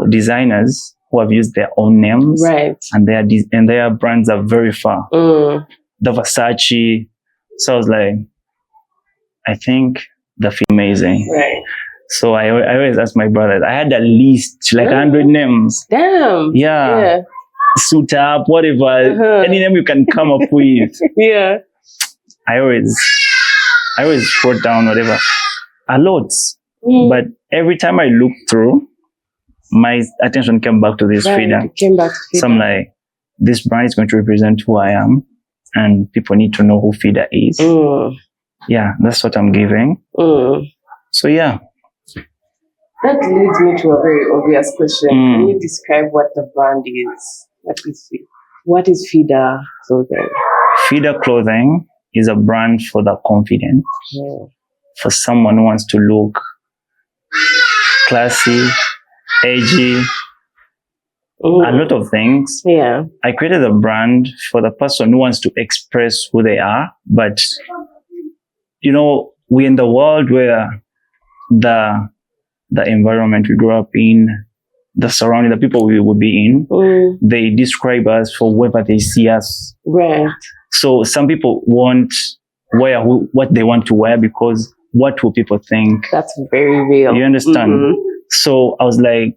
B: designers who have used their own names, right? And their brands are very far. The Versace. So I was like, I think the feel amazing.
A: Right.
B: So I always ask my brothers. I had a list, like 100 names.
A: Damn.
B: Yeah. Suit up, whatever. Any name you can come up with.
A: Yeah.
B: I always wrote down whatever. A lot. But every time I looked through, my attention came back to this Fidah. So I'm like, this brand is going to represent who I am, and people need to know who Fidah is. Yeah, that's what I'm giving. So yeah.
A: That leads me to a very obvious question. Can you describe what the brand is? What is Fidah Clothing?
B: Fidah Clothing is a brand for the confident, for someone who wants to look classy, edgy, a lot of things.
A: Yeah.
B: I created a brand for the person who wants to express who they are, but you know, we're in the world where the environment we grew up in, the surrounding, the people we will be in, they describe us for whatever they see us.
A: Right.
B: So some people won't wear what they want to wear because what will people think?
A: That's very real.
B: You understand? So I was like,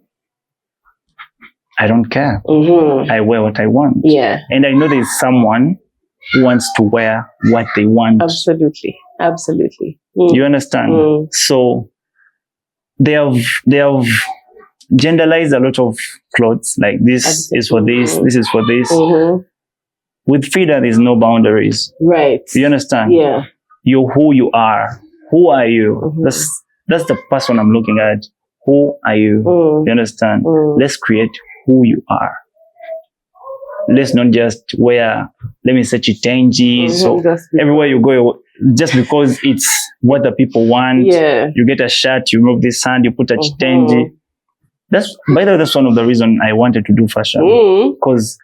B: I don't care. I wear what I want.
A: Yeah.
B: And I know there's someone who wants to wear what they want.
A: Absolutely.
B: You understand? So they have genderalized a lot of clothes. Like this is for this is for this. With Fidah, there's no boundaries.
A: Right.
B: You understand?
A: Yeah.
B: You're who you are. Who are you? That's the person I'm looking at. Who are you? You understand? Let's create who you are. Let's not just wear, let me say chitenji. So everywhere you go, just because it's what the people want, you get a shirt, you remove this hand, you put a chitenji. By the way, that's one of the reasons I wanted to do fashion, because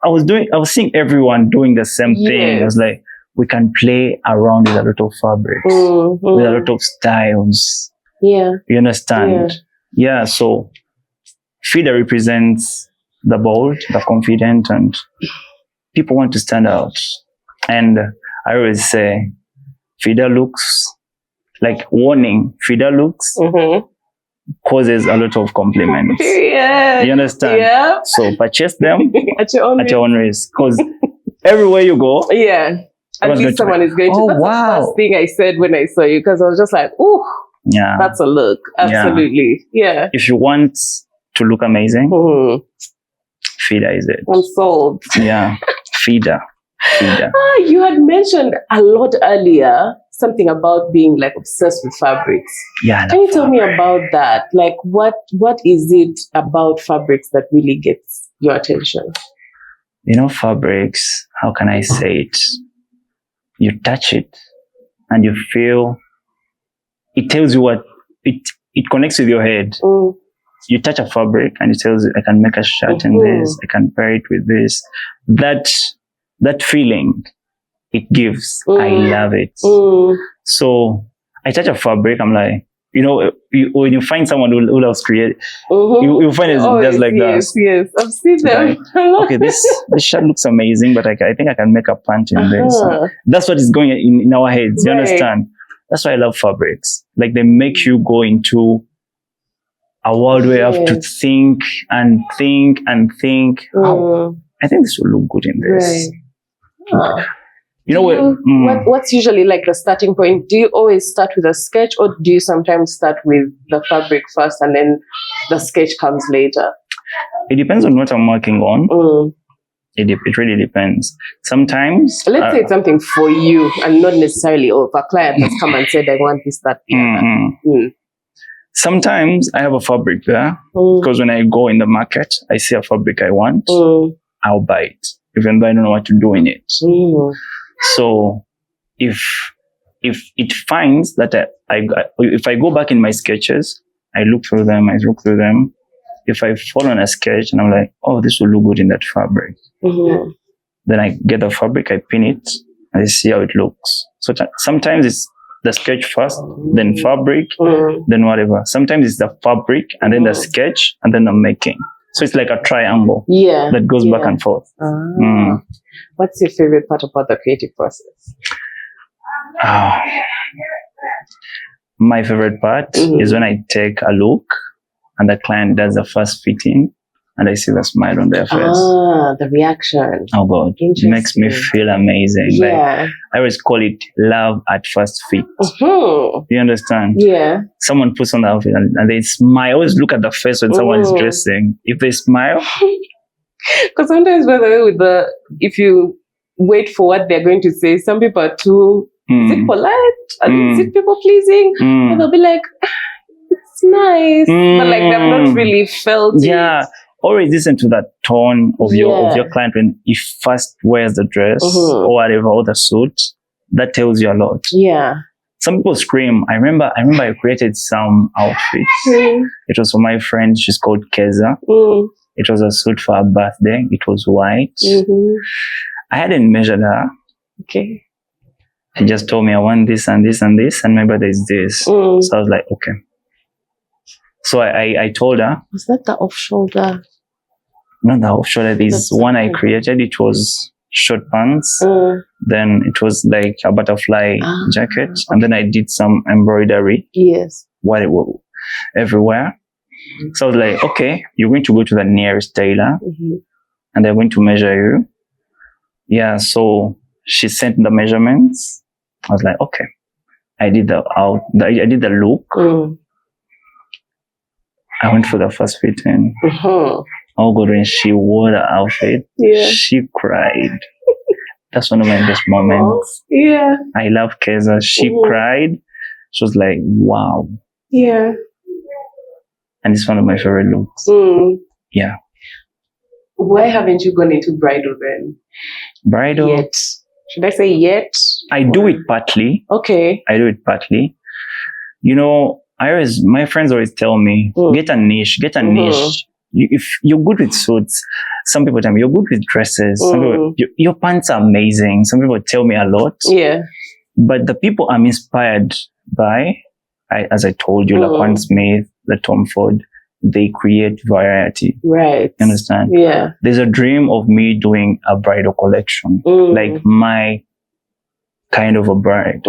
B: I was seeing everyone doing the same thing. I was like, we can play around with a lot of fabrics, with a lot of styles.
A: Yeah.
B: You understand? Yeah. So Fidah represents the bold, the confident, and people want to stand out. And I always say, Fidah looks, like warning, Fidah looks causes a lot of compliments.
A: Yeah.
B: You understand?
A: Yeah.
B: So purchase them
A: at your own
B: risk. Because everywhere you go,
A: at least someone is going to. That's the first thing I said when I saw you, because I was just like, ooh, that's a look. Absolutely. Yeah.
B: If you want to look amazing, Fidah is it.
A: I'm sold.
B: Yeah. Fidah.
A: You had mentioned a lot earlier something about being like obsessed with fabrics.
B: Yeah.
A: Can you tell me about that? Like what is it about fabrics that really gets your attention?
B: You know, fabrics, how can I say it? You touch it and you feel, it tells you what, it connects with your head. You touch a fabric and it tells you, I can make a shirt in this, I can pair it with this. That feeling it gives, I love it. So I touch a fabric, I'm like, you know, when you find someone who loves create, you find it's just like that.
A: Yes, I've seen them.
B: Like, okay, this shirt looks amazing, but I think I can make a pant in this. That's what is going in our heads. You understand? That's why I love fabrics. Like they make you go into a world where you have to think and think and think. Oh, I think this will look good in this. You know
A: what's usually like the starting point? Do you always start with a sketch, or do you sometimes start with the fabric first and then the sketch comes later?
B: It depends on what I'm working on. It really depends. Sometimes,
A: let's say it's something for you and not necessarily if a client has come and said, I want this, that,
B: Sometimes I have a fabric there because when I go in the market, I see a fabric I want, I'll buy it, even though I don't know what to do in it. So if it finds that if I go back in my sketches, I look through them. If I follow on a sketch and I'm like, oh, this will look good in that fabric, then I get the fabric, I pin it, and I see how it looks. So sometimes it's the sketch first, then fabric, then whatever. Sometimes it's the fabric and then the sketch and then the making. So it's like a triangle that goes back and forth.
A: What's your favorite part about the creative process?
B: My favorite part is when I take a look and the client does the first fitting and I see the smile on their face.
A: Ah, the reaction.
B: Oh God, it makes me feel amazing.
A: Yeah.
B: Like, I always call it love at first fit. You understand?
A: Yeah.
B: Someone puts on the outfit and they smile. I always look at the face when someone is dressing. If they smile.
A: Because sometimes, by the way, if you wait for what they're going to say, some people are too, is it polite? Is it people pleasing? And they'll be like, it's nice. But like they've not really felt it.
B: Always listen to that tone of your client when he first wears the dress or whatever, or the suit. That tells you a lot.
A: Yeah.
B: Some people scream. I remember I created some outfits. It was for my friend. She's called Keza. It was a suit for her birthday. It was white. I hadn't measured her.
A: Okay.
B: She just told me I want this and this and this, and my birthday is this. So I was like, okay. So I told her.
A: Was that the off shoulder?
B: Not the off shoulder. This one I created. It was short pants. Then it was like a butterfly jacket, and then I did some embroidery.
A: Yes.
B: Everywhere. So I was like, okay, you're going to go to the nearest tailor, and they're going to measure you. Yeah. So she sent the measurements. I was like, okay. I did I did the look. I went for the first fitting. Oh God, when she wore the outfit, she cried. That's one of my best moments.
A: Yeah.
B: I love Keza. She cried. She was like, wow.
A: Yeah.
B: And it's one of my favorite looks. Yeah.
A: Why haven't you gone into bridal then?
B: Bridal?
A: Yet. Should I say yet?
B: I do it partly.
A: Okay.
B: I do it partly. You know, my friends always tell me, get a niche. If you're good with suits, some people tell me you're good with dresses. Some people, your pants are amazing. Some people tell me a lot.
A: Yeah.
B: But the people I'm inspired by, as I told you, Laquan Smith, the Tom Ford, they create variety.
A: Right.
B: You understand?
A: Yeah.
B: There's a dream of me doing a bridal collection, like my kind of a bride.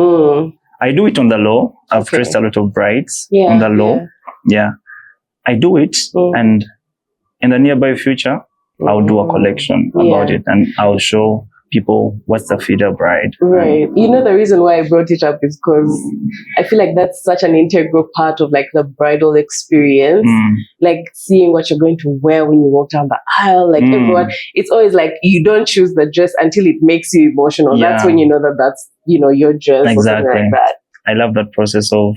B: I do it on the low. I've dressed a lot of brides on the low. Yeah. I do it, and in the nearby future, I'll do a collection about it, and I'll show people what's the Fidah bride.
A: Right. You know, the reason why I brought it up is because I feel like that's such an integral part of like the bridal experience. Like seeing what you're going to wear when you walk down the aisle, like everyone, it's always like you don't choose the dress until it makes you emotional. That's when you know that's, your dress or something like that.
B: I love that process of,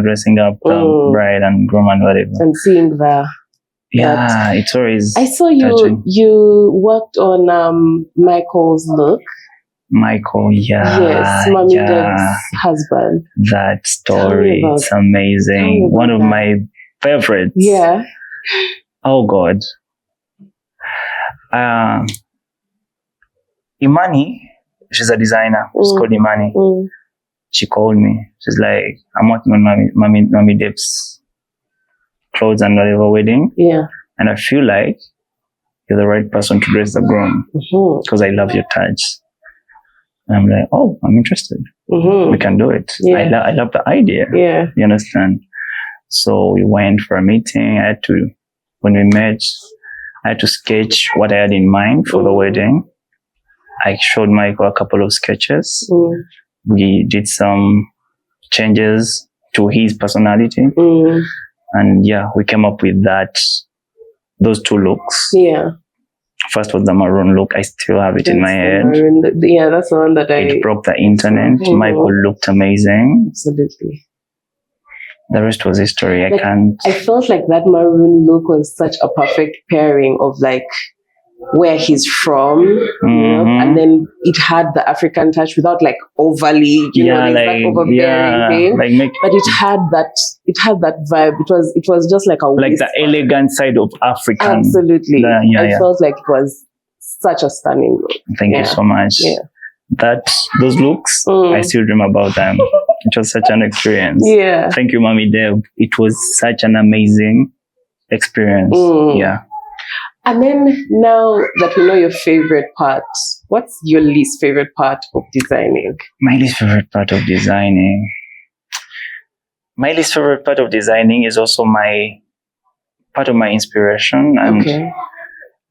B: dressing up the bride and groom and whatever.
A: And seeing
B: it's always
A: I saw
B: touching.
A: You worked on Michael's look.
B: Michael,
A: yes, Mommy Deb's husband.
B: That story, it's amazing. One of my favorites.
A: Yeah.
B: Oh God. Imani, she's a designer. She's called Imani. She called me. She's like, I'm working on Mommy Deb's clothes and whatever wedding.
A: Yeah.
B: And I feel like you're the right person to dress the groom because I love your touch. And I'm like, oh, I'm interested. We can do it. Yeah. I love the idea.
A: Yeah.
B: You understand? So we went for a meeting. When we met, I had to sketch what I had in mind for the wedding. I showed Michael a couple of sketches. We did some changes to his personality. And we came up with those two looks. Yeah. First was the maroon look. I still have it in my head.
A: Yeah, that's the one that
B: It broke the internet. Michael looked amazing.
A: Absolutely.
B: The rest was history.
A: I felt like that maroon look was such a perfect pairing of like where he's from, and then it had the African touch without like overly, that overbearing thing. But it had that vibe. It was just like
B: the elegant side of African.
A: Absolutely. I felt like it was such a stunning look.
B: Thank you so much. Yeah. Those looks, I still dream about them. It was such an experience.
A: Yeah.
B: Thank you, Mommy Deb. It was such an amazing experience. Yeah.
A: And then now that we know your favorite part, what's your least favorite part of designing?
B: My least favorite part of designing. my least favorite part of designing is also my part of my inspiration, and
A: Okay.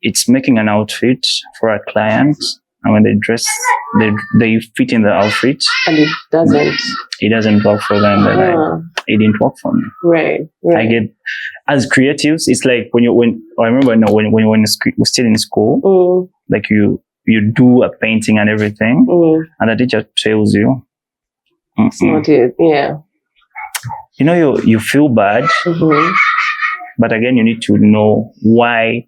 B: it's making an outfit for a client, and when they dress, they fit in the outfit.
A: And it doesn't.
B: It doesn't work for them. They're like,
A: Ah,
B: it didn't work for me.
A: right.
B: I get, as creatives, it's like when I remember when we're still in school, like you do a painting and everything, and the teacher tells you,
A: It's not it. Yeah.
B: you know, you feel bad, but again, you need to know why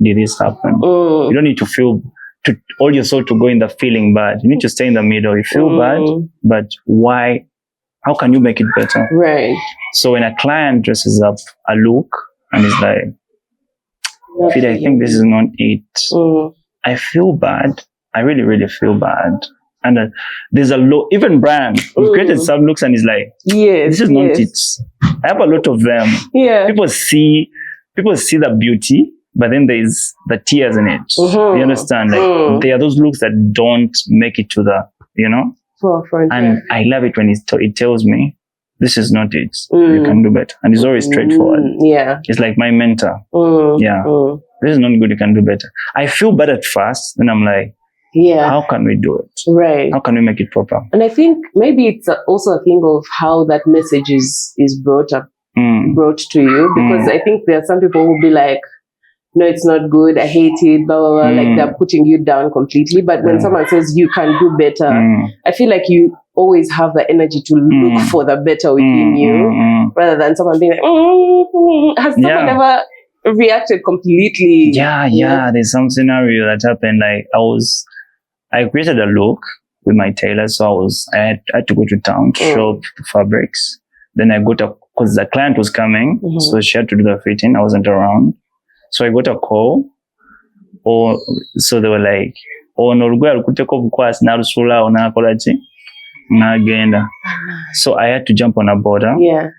B: did this happen. You don't need to feel to all your soul to go in the feeling bad. You need to stay in the middle. You feel bad, but why? How can you make it better?
A: Right.
B: So when a client dresses up a look and is like, Fidah, I think this is not it. I feel bad. I really, really feel bad. And there's a lot, even Brian, we've created some looks and he's like,
A: Yes.
B: this is not it. I have a lot of them.
A: Yeah.
B: People see the beauty, but then there's the tears in it. You understand? Like there are those looks that don't make it to the, you know? And I love it when it tells me, this is not it. You can do better. And it's always straightforward.
A: Yeah.
B: It's like my mentor. Yeah. This is not good. You can do better. I feel bad at first. Then I'm like,
A: yeah.
B: How can we do it?
A: Right.
B: How can we make it proper?
A: And I think maybe it's also a thing of how that message is brought to you. Because I think there are some people who will be like, no, it's not good. I hate it. Blah, blah, blah. Like they're putting you down completely. But when someone says you can do better, I feel like you always have the energy to look for the better within you, rather than someone being like, has someone ever reacted completely?
B: Yeah. There's some scenario that happened. Like I created a look with my tailor, so I had to go to town to shop fabrics. Then I got because the client was coming, so she had to do the fitting. I wasn't around. So I got a call, so they were like, so I had to jump on a border.
A: Yeah.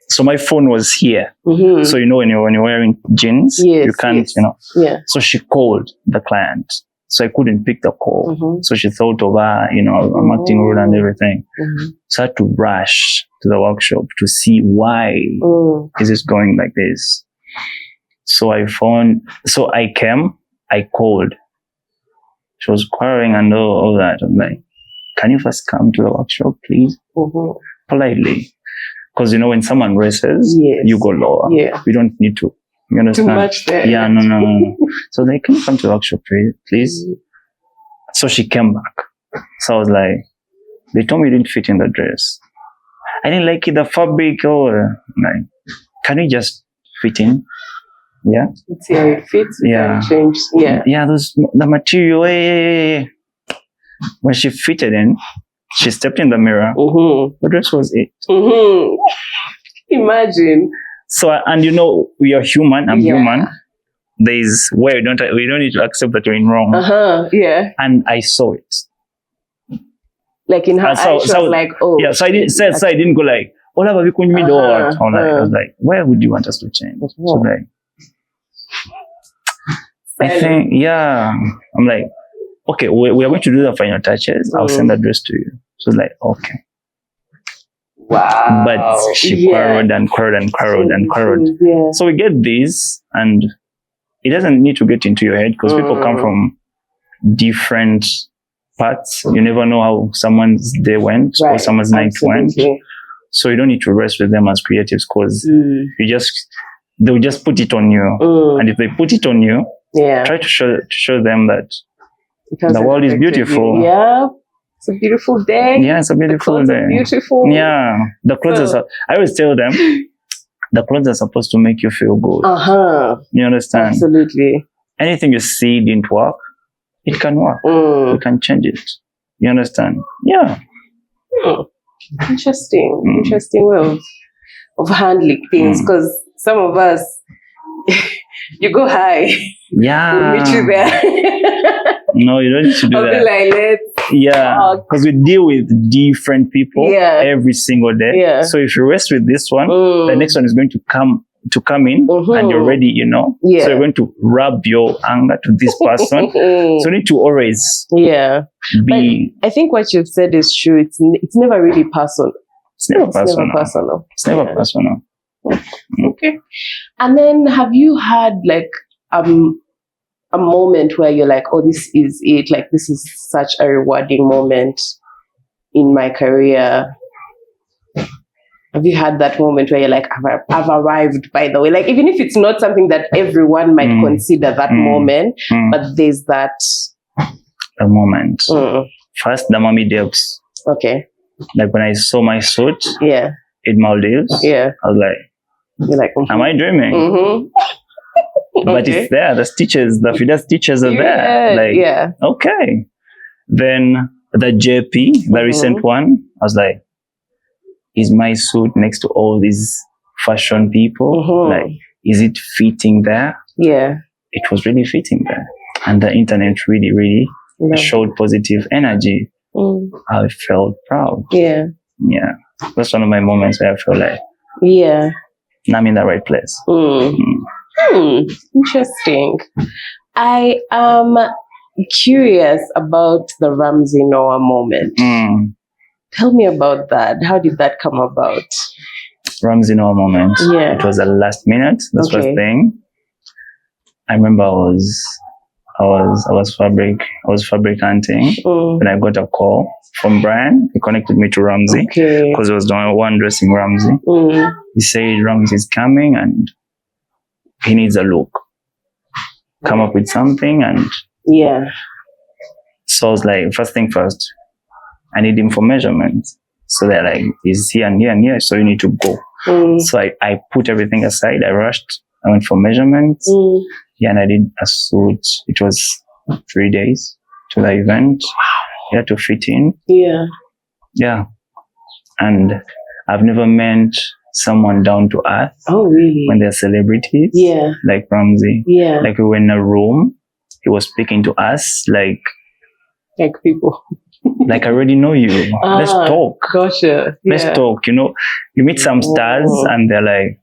B: So my phone was here. So you know when you're wearing jeans, you can't, you know.
A: Yeah.
B: So she called the client. So I couldn't pick the call. So she thought of you know, I'm acting rude and everything. So I had to rush to the workshop to see why is this going like this. So I came, I called. She was quarreling and all that. I'm like, can you first come to the workshop, please? Politely. Because, you know, when someone races, you go lower.
A: Yeah.
B: We don't need to, you understand?
A: Too much there.
B: Yeah, no. So they can come to the workshop, please. So she came back. So I was like, they told me you didn't fit in the dress. I didn't like it, the fabric, or like, can you just fit in? Yeah.
A: Let's see how it fits.
B: Yeah.
A: Change. Yeah.
B: Yeah, the material. When she fitted in, she stepped in the mirror. The dress was it.
A: Imagine.
B: So, and you know, we are human. I'm human. There's where we don't need to accept that you're in wrong.
A: Yeah.
B: And I saw it.
A: Like in her eyes, she was like, oh.
B: Yeah. So I didn't go like, I was like, where would you want us to change? So like, I think, I'm like, okay, we are going to do the final touches. I'll send the dress to you. So like, okay.
A: Wow.
B: But she quarreled and quarreled and quarreled and quarreled.
A: Yeah.
B: So we get this, and it doesn't need to get into your head because people come from different parts. You never know how someone's day went or someone's night went. So you don't need to rest with them as creatives because they'll just put it on you. And if they put it on you, try to show them that the world is beautiful.
A: Yeah. It's a beautiful day.
B: Yeah, it's a beautiful day.
A: Beautiful.
B: Yeah. The clothes I always tell them, the clothes are supposed to make you feel good. You understand?
A: Absolutely.
B: Anything you see didn't work, it can work. You can change it. You understand? Yeah.
A: Interesting. Interesting way of handling things, because some of us, you go high.
B: Yeah.
A: We'll meet you there.
B: No, you don't need to do
A: I'll
B: that.
A: be like, let's
B: because we deal with different people every single day.
A: Yeah.
B: So if you rest with this one, the next one is going to come in and you're ready, you know.
A: Yeah.
B: So you're going to rub your anger to this person. So you need to always be.
A: But I think what you've said is true. It's never really personal.
B: It's never
A: It's never
B: personal.
A: personal.
B: It's never
A: Yeah.
B: personal.
A: Okay. And then have you had like a moment where you're like, oh, this is it, like this is such a rewarding moment in my career? Have you had that moment where you're like, I've arrived, by the way? Like, even if it's not something that everyone might consider that moment, but there's that
B: A moment. First, the mommy dips.
A: Okay.
B: Like when I saw my suit
A: Yeah.
B: in Maldives,
A: Yeah.
B: I was like,
A: You're like,
B: am I dreaming? But
A: Okay.
B: it's there. The stitches, the Fidah stitches are there. Like,
A: yeah.
B: okay. Then the JP, the recent one, I was like, is my suit next to all these fashion people? Like, is it fitting there?
A: Yeah.
B: It was really fitting there. And the internet really showed positive energy. I felt proud.
A: Yeah.
B: Yeah. That's one of my moments where I feel like,
A: Yeah.
B: I'm in the right place.
A: Interesting. I am curious about the Ramsey Noah moment. Tell me about that. How did that come about?
B: Ramsey Noah moment.
A: Yeah.
B: It was a last minute. That's first thing. I remember I was fabricanting when I got a call from Brian. He connected me to Ramsey because he was the one dressing Ramsey. He said Ramsey's coming and he needs a look. Come up with something. And so I was like, first thing first, I need him for measurements. So they're like, he's here and here and here, so you need to go. So I put everything aside. I rushed. I went for measurements. Yeah, and I did a suit. It was 3 days to the event. You had to fit in. Yeah. And I've never met someone down to earth.
A: Oh, really?
B: When they're celebrities.
A: Yeah.
B: Like Ramsey.
A: Yeah.
B: Like we were in a room. He was speaking to us like
A: people.
B: Like, I already know you. Let's talk.
A: Gotcha.
B: Let's talk. You know, you meet some stars and they're like,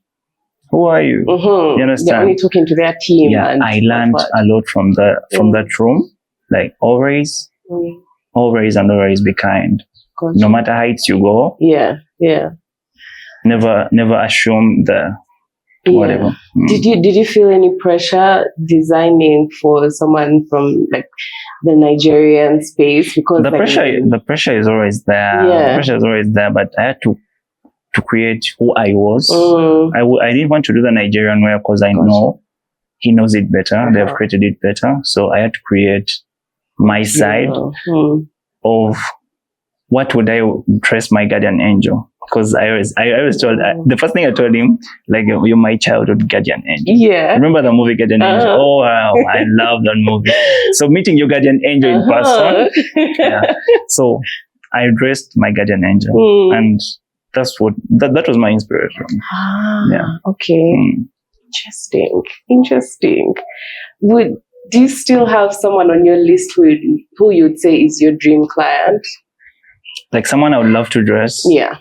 B: who are you? You understand?
A: They're only talking to their team.
B: Yeah,
A: and
B: I learned a lot from that room. Like, always and always be kind.
A: Gotcha.
B: No matter heights you go.
A: Yeah.
B: Never assume the whatever.
A: Did you feel any pressure designing for someone from like the Nigerian space? Because
B: the pressure is always there. The pressure is always there, but I had to create who I was. I didn't want to do the Nigerian way because I know he knows it better. They have created it better. So I had to create my side of what would I dress my guardian angel. Because I always told, the first thing I told him, like, you're my childhood guardian angel. Yeah. Remember the movie Guardian Angel? Oh, wow, I love that movie. So meeting your guardian angel in person. Yeah. So I dressed my guardian angel. And that's that was my inspiration.
A: Okay. Interesting. Do you still have someone on your list who you'd say is your dream client?
B: Like someone I would love to dress? Yeah.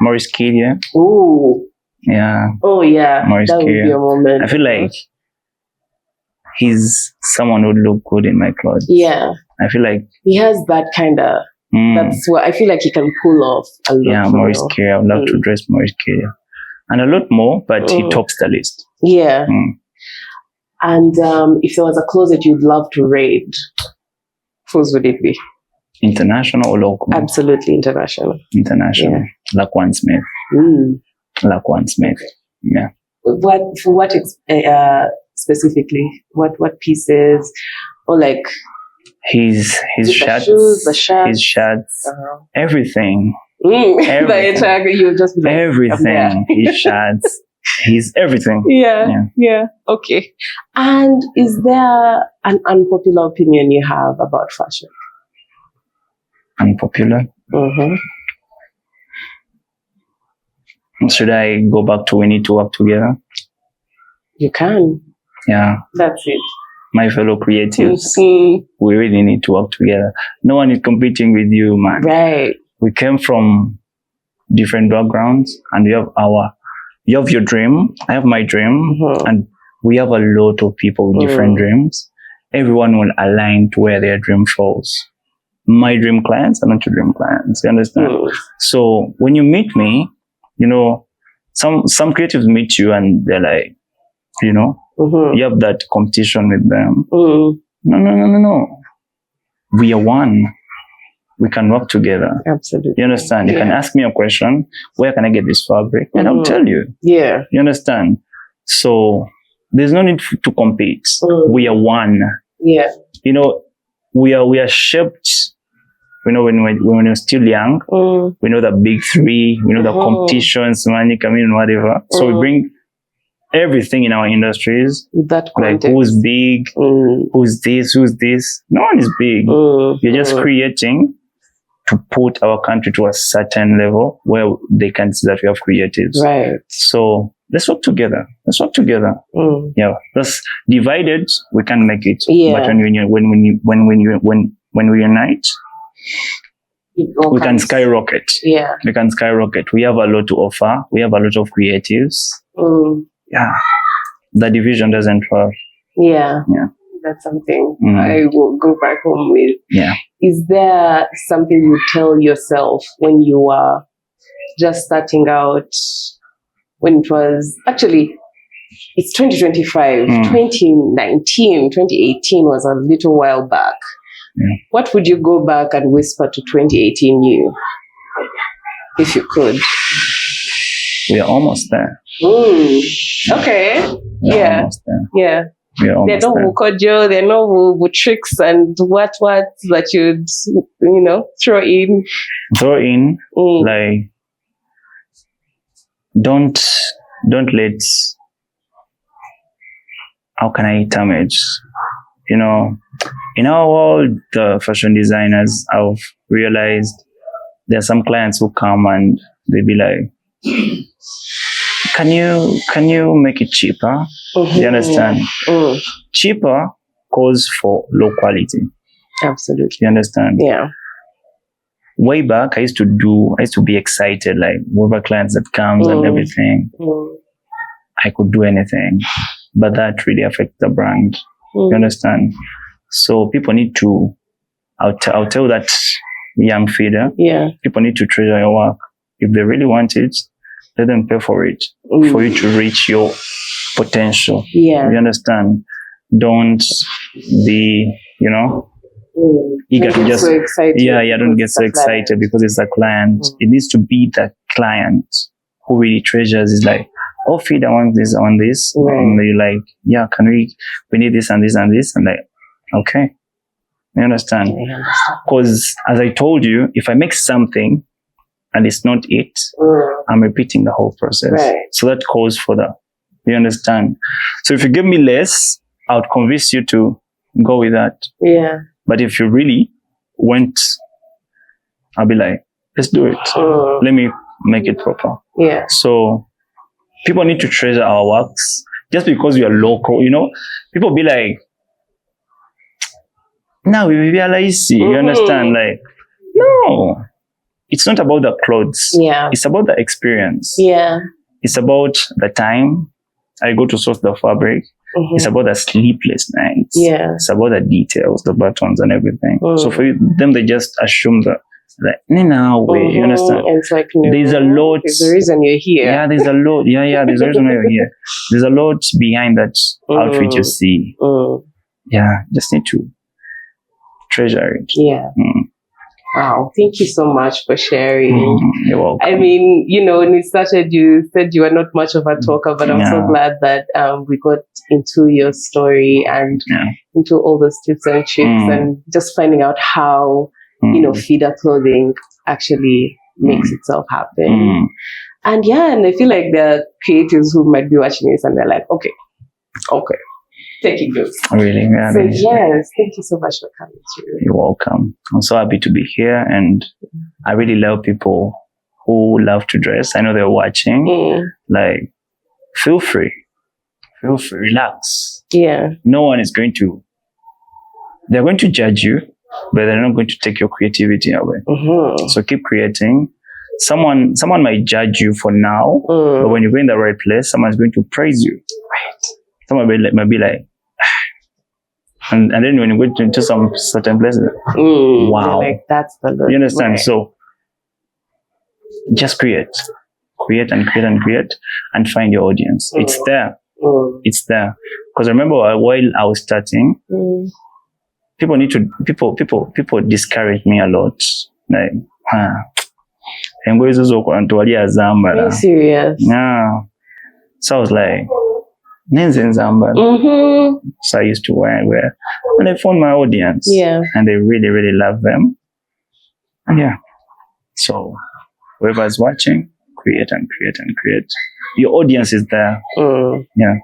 B: Maurice Kidia.
A: Ooh.
B: Yeah.
A: Oh, yeah.
B: Maurice
A: that would be a moment.
B: I feel like he's someone who would look good in my clothes.
A: Yeah.
B: I feel like
A: he has that kind of. That's what I feel like he can pull off a lot.
B: Yeah, Maurice Kidia. I would love to dress Maurice Kidia. And a lot more, but he tops the list.
A: Yeah. And if there was a closet you'd love to raid, whose would it be?
B: International or local?
A: Absolutely international.
B: International. Yeah. Laquan Smith. Laquan Smith. Yeah.
A: What specifically? What pieces? Or like
B: his shirts, his shirts, everything.
A: Everything. You just be like,
B: everything. His shirts, his everything.
A: Yeah. Okay. And is there an unpopular opinion you have about fashion?
B: Unpopular? Should I go back to we need to work together?
A: You can.
B: Yeah.
A: That's it.
B: My fellow creatives, we really need to work together. No one is competing with you, man.
A: Right.
B: We came from different backgrounds and you have your dream, I have my dream, and we have a lot of people with different dreams. Everyone will align to where their dream falls. my dream clients are not your dream clients. You understand? So when you meet me, some creatives meet you and they're like, you have that competition with them. No. We are one. We can work together.
A: Absolutely.
B: You understand? You can ask me a question. Where can I get this fabric? And I'll tell you.
A: Yeah.
B: You understand? So there's no need to compete. We are one.
A: Yeah.
B: We are shaped. When we're still young, we know the big three. We know the competitions, money, coming, whatever. So we bring everything in our industries.
A: That context.
B: Like who's big, who's this. No one is big. You're just creating to put our country to a certain level where they can see that we have creatives. Right. So let's work together. Yeah. That's divided, we can't make it. Yeah. But when we unite, we can skyrocket. Yeah. We can skyrocket. We have a lot to offer. We have a lot of creatives. Yeah. The division doesn't work. Yeah. Yeah.
A: That's something I will go back home with.
B: Yeah.
A: Is there something you tell yourself when you are just starting out, when it was actually, it's 2025, 2019, 2018 was a little while back. Yeah. What would you go back and whisper to 2018 you, if you could?
B: We are almost there.
A: Okay. Yeah.
B: Almost there.
A: Yeah. There are no kojo, there are no tricks and what that you'd, throw in.
B: Like, don't let, how can I term it? In our world, the fashion designers, I've realized there are some clients who come and they be like, can you make it cheaper? You understand? Cheaper calls for low quality.
A: Absolutely.
B: You understand?
A: Yeah.
B: Way back, I used to be excited, like whoever clients that comes and everything. I could do anything, but that really affects the brand. You understand? So people need to, I'll tell that young Fidah, people need to treasure your work. If they really want it, let them pay for it, for you to reach your potential. Yeah. You understand? Don't be, eager to just,
A: so excited.
B: Don't get so excited because it's a client. It needs to be the client who really treasures. Is like, oh, Fidah wants this on this. And they're like, yeah, we need this and this and this. And like, okay. You understand? Because as I told you, if I make something and it's not it, I'm repeating the whole process. Right. So that calls for that. You understand? So if you give me less, I would convince you to go with that. Yeah. But if you really went, I'll be like, let's do it. Let me make it proper.
A: Yeah.
B: So people need to treasure our works. Just because we are local, people be like, now we realize, you understand? Like, no. It's not about the clothes.
A: Yeah.
B: It's about the experience.
A: Yeah.
B: It's about the time I go to source the fabric. It's about the sleepless nights.
A: Yeah.
B: It's about the details, the buttons and everything. So for them, they just assume that, like, no way, you understand?
A: And it's like, no,
B: there's a lot.
A: There's a reason you're here.
B: Yeah, there's a lot. Yeah, there's a reason you're here. There's a lot behind that outfit you see. Yeah, just need to treasure it.
A: Yeah. Wow, thank you so much for sharing.
B: You're welcome.
A: I mean, when we started, you said you were not much of a talker, but I'm so glad that we got into your story and into all those tips and tricks and just finding out how, Fidah Clothing actually makes itself happen. And I feel like there are creatives who might be watching this and they're like, okay, taking notes.
B: Really? Yeah,
A: so yes, thank you so much for coming through.
B: You're welcome. I'm so happy to be here, and I really love people who love to dress. I know they're watching. Like, feel free, relax.
A: Yeah.
B: No one is they're going to judge you, but they're not going to take your creativity away. So keep creating. Someone might judge you for now, but when you go in the right place, someone's going to praise you.
A: Right.
B: Someone might be like, And then when you go into some certain places, wow,
A: like that's the look.
B: you understand?
A: Right.
B: So just create and find your audience. It's there. It's there. Because remember, while I was starting, people discourage me a lot. Like,
A: Are you serious?
B: yeah. So I was like, so I used to wear, and I found my audience.
A: Yeah.
B: And they really, really love them. And yeah. So whoever's watching, create. Your audience is there. Yeah.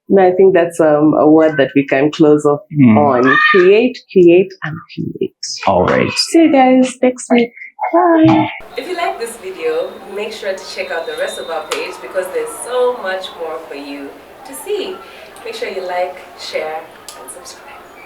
A: And I think that's a word that we can close off on. Create.
B: All right.
A: See you guys next week. Bye. If you like this video, make sure to check out the rest of our page because there's so much more for you to see. Make sure you like, share,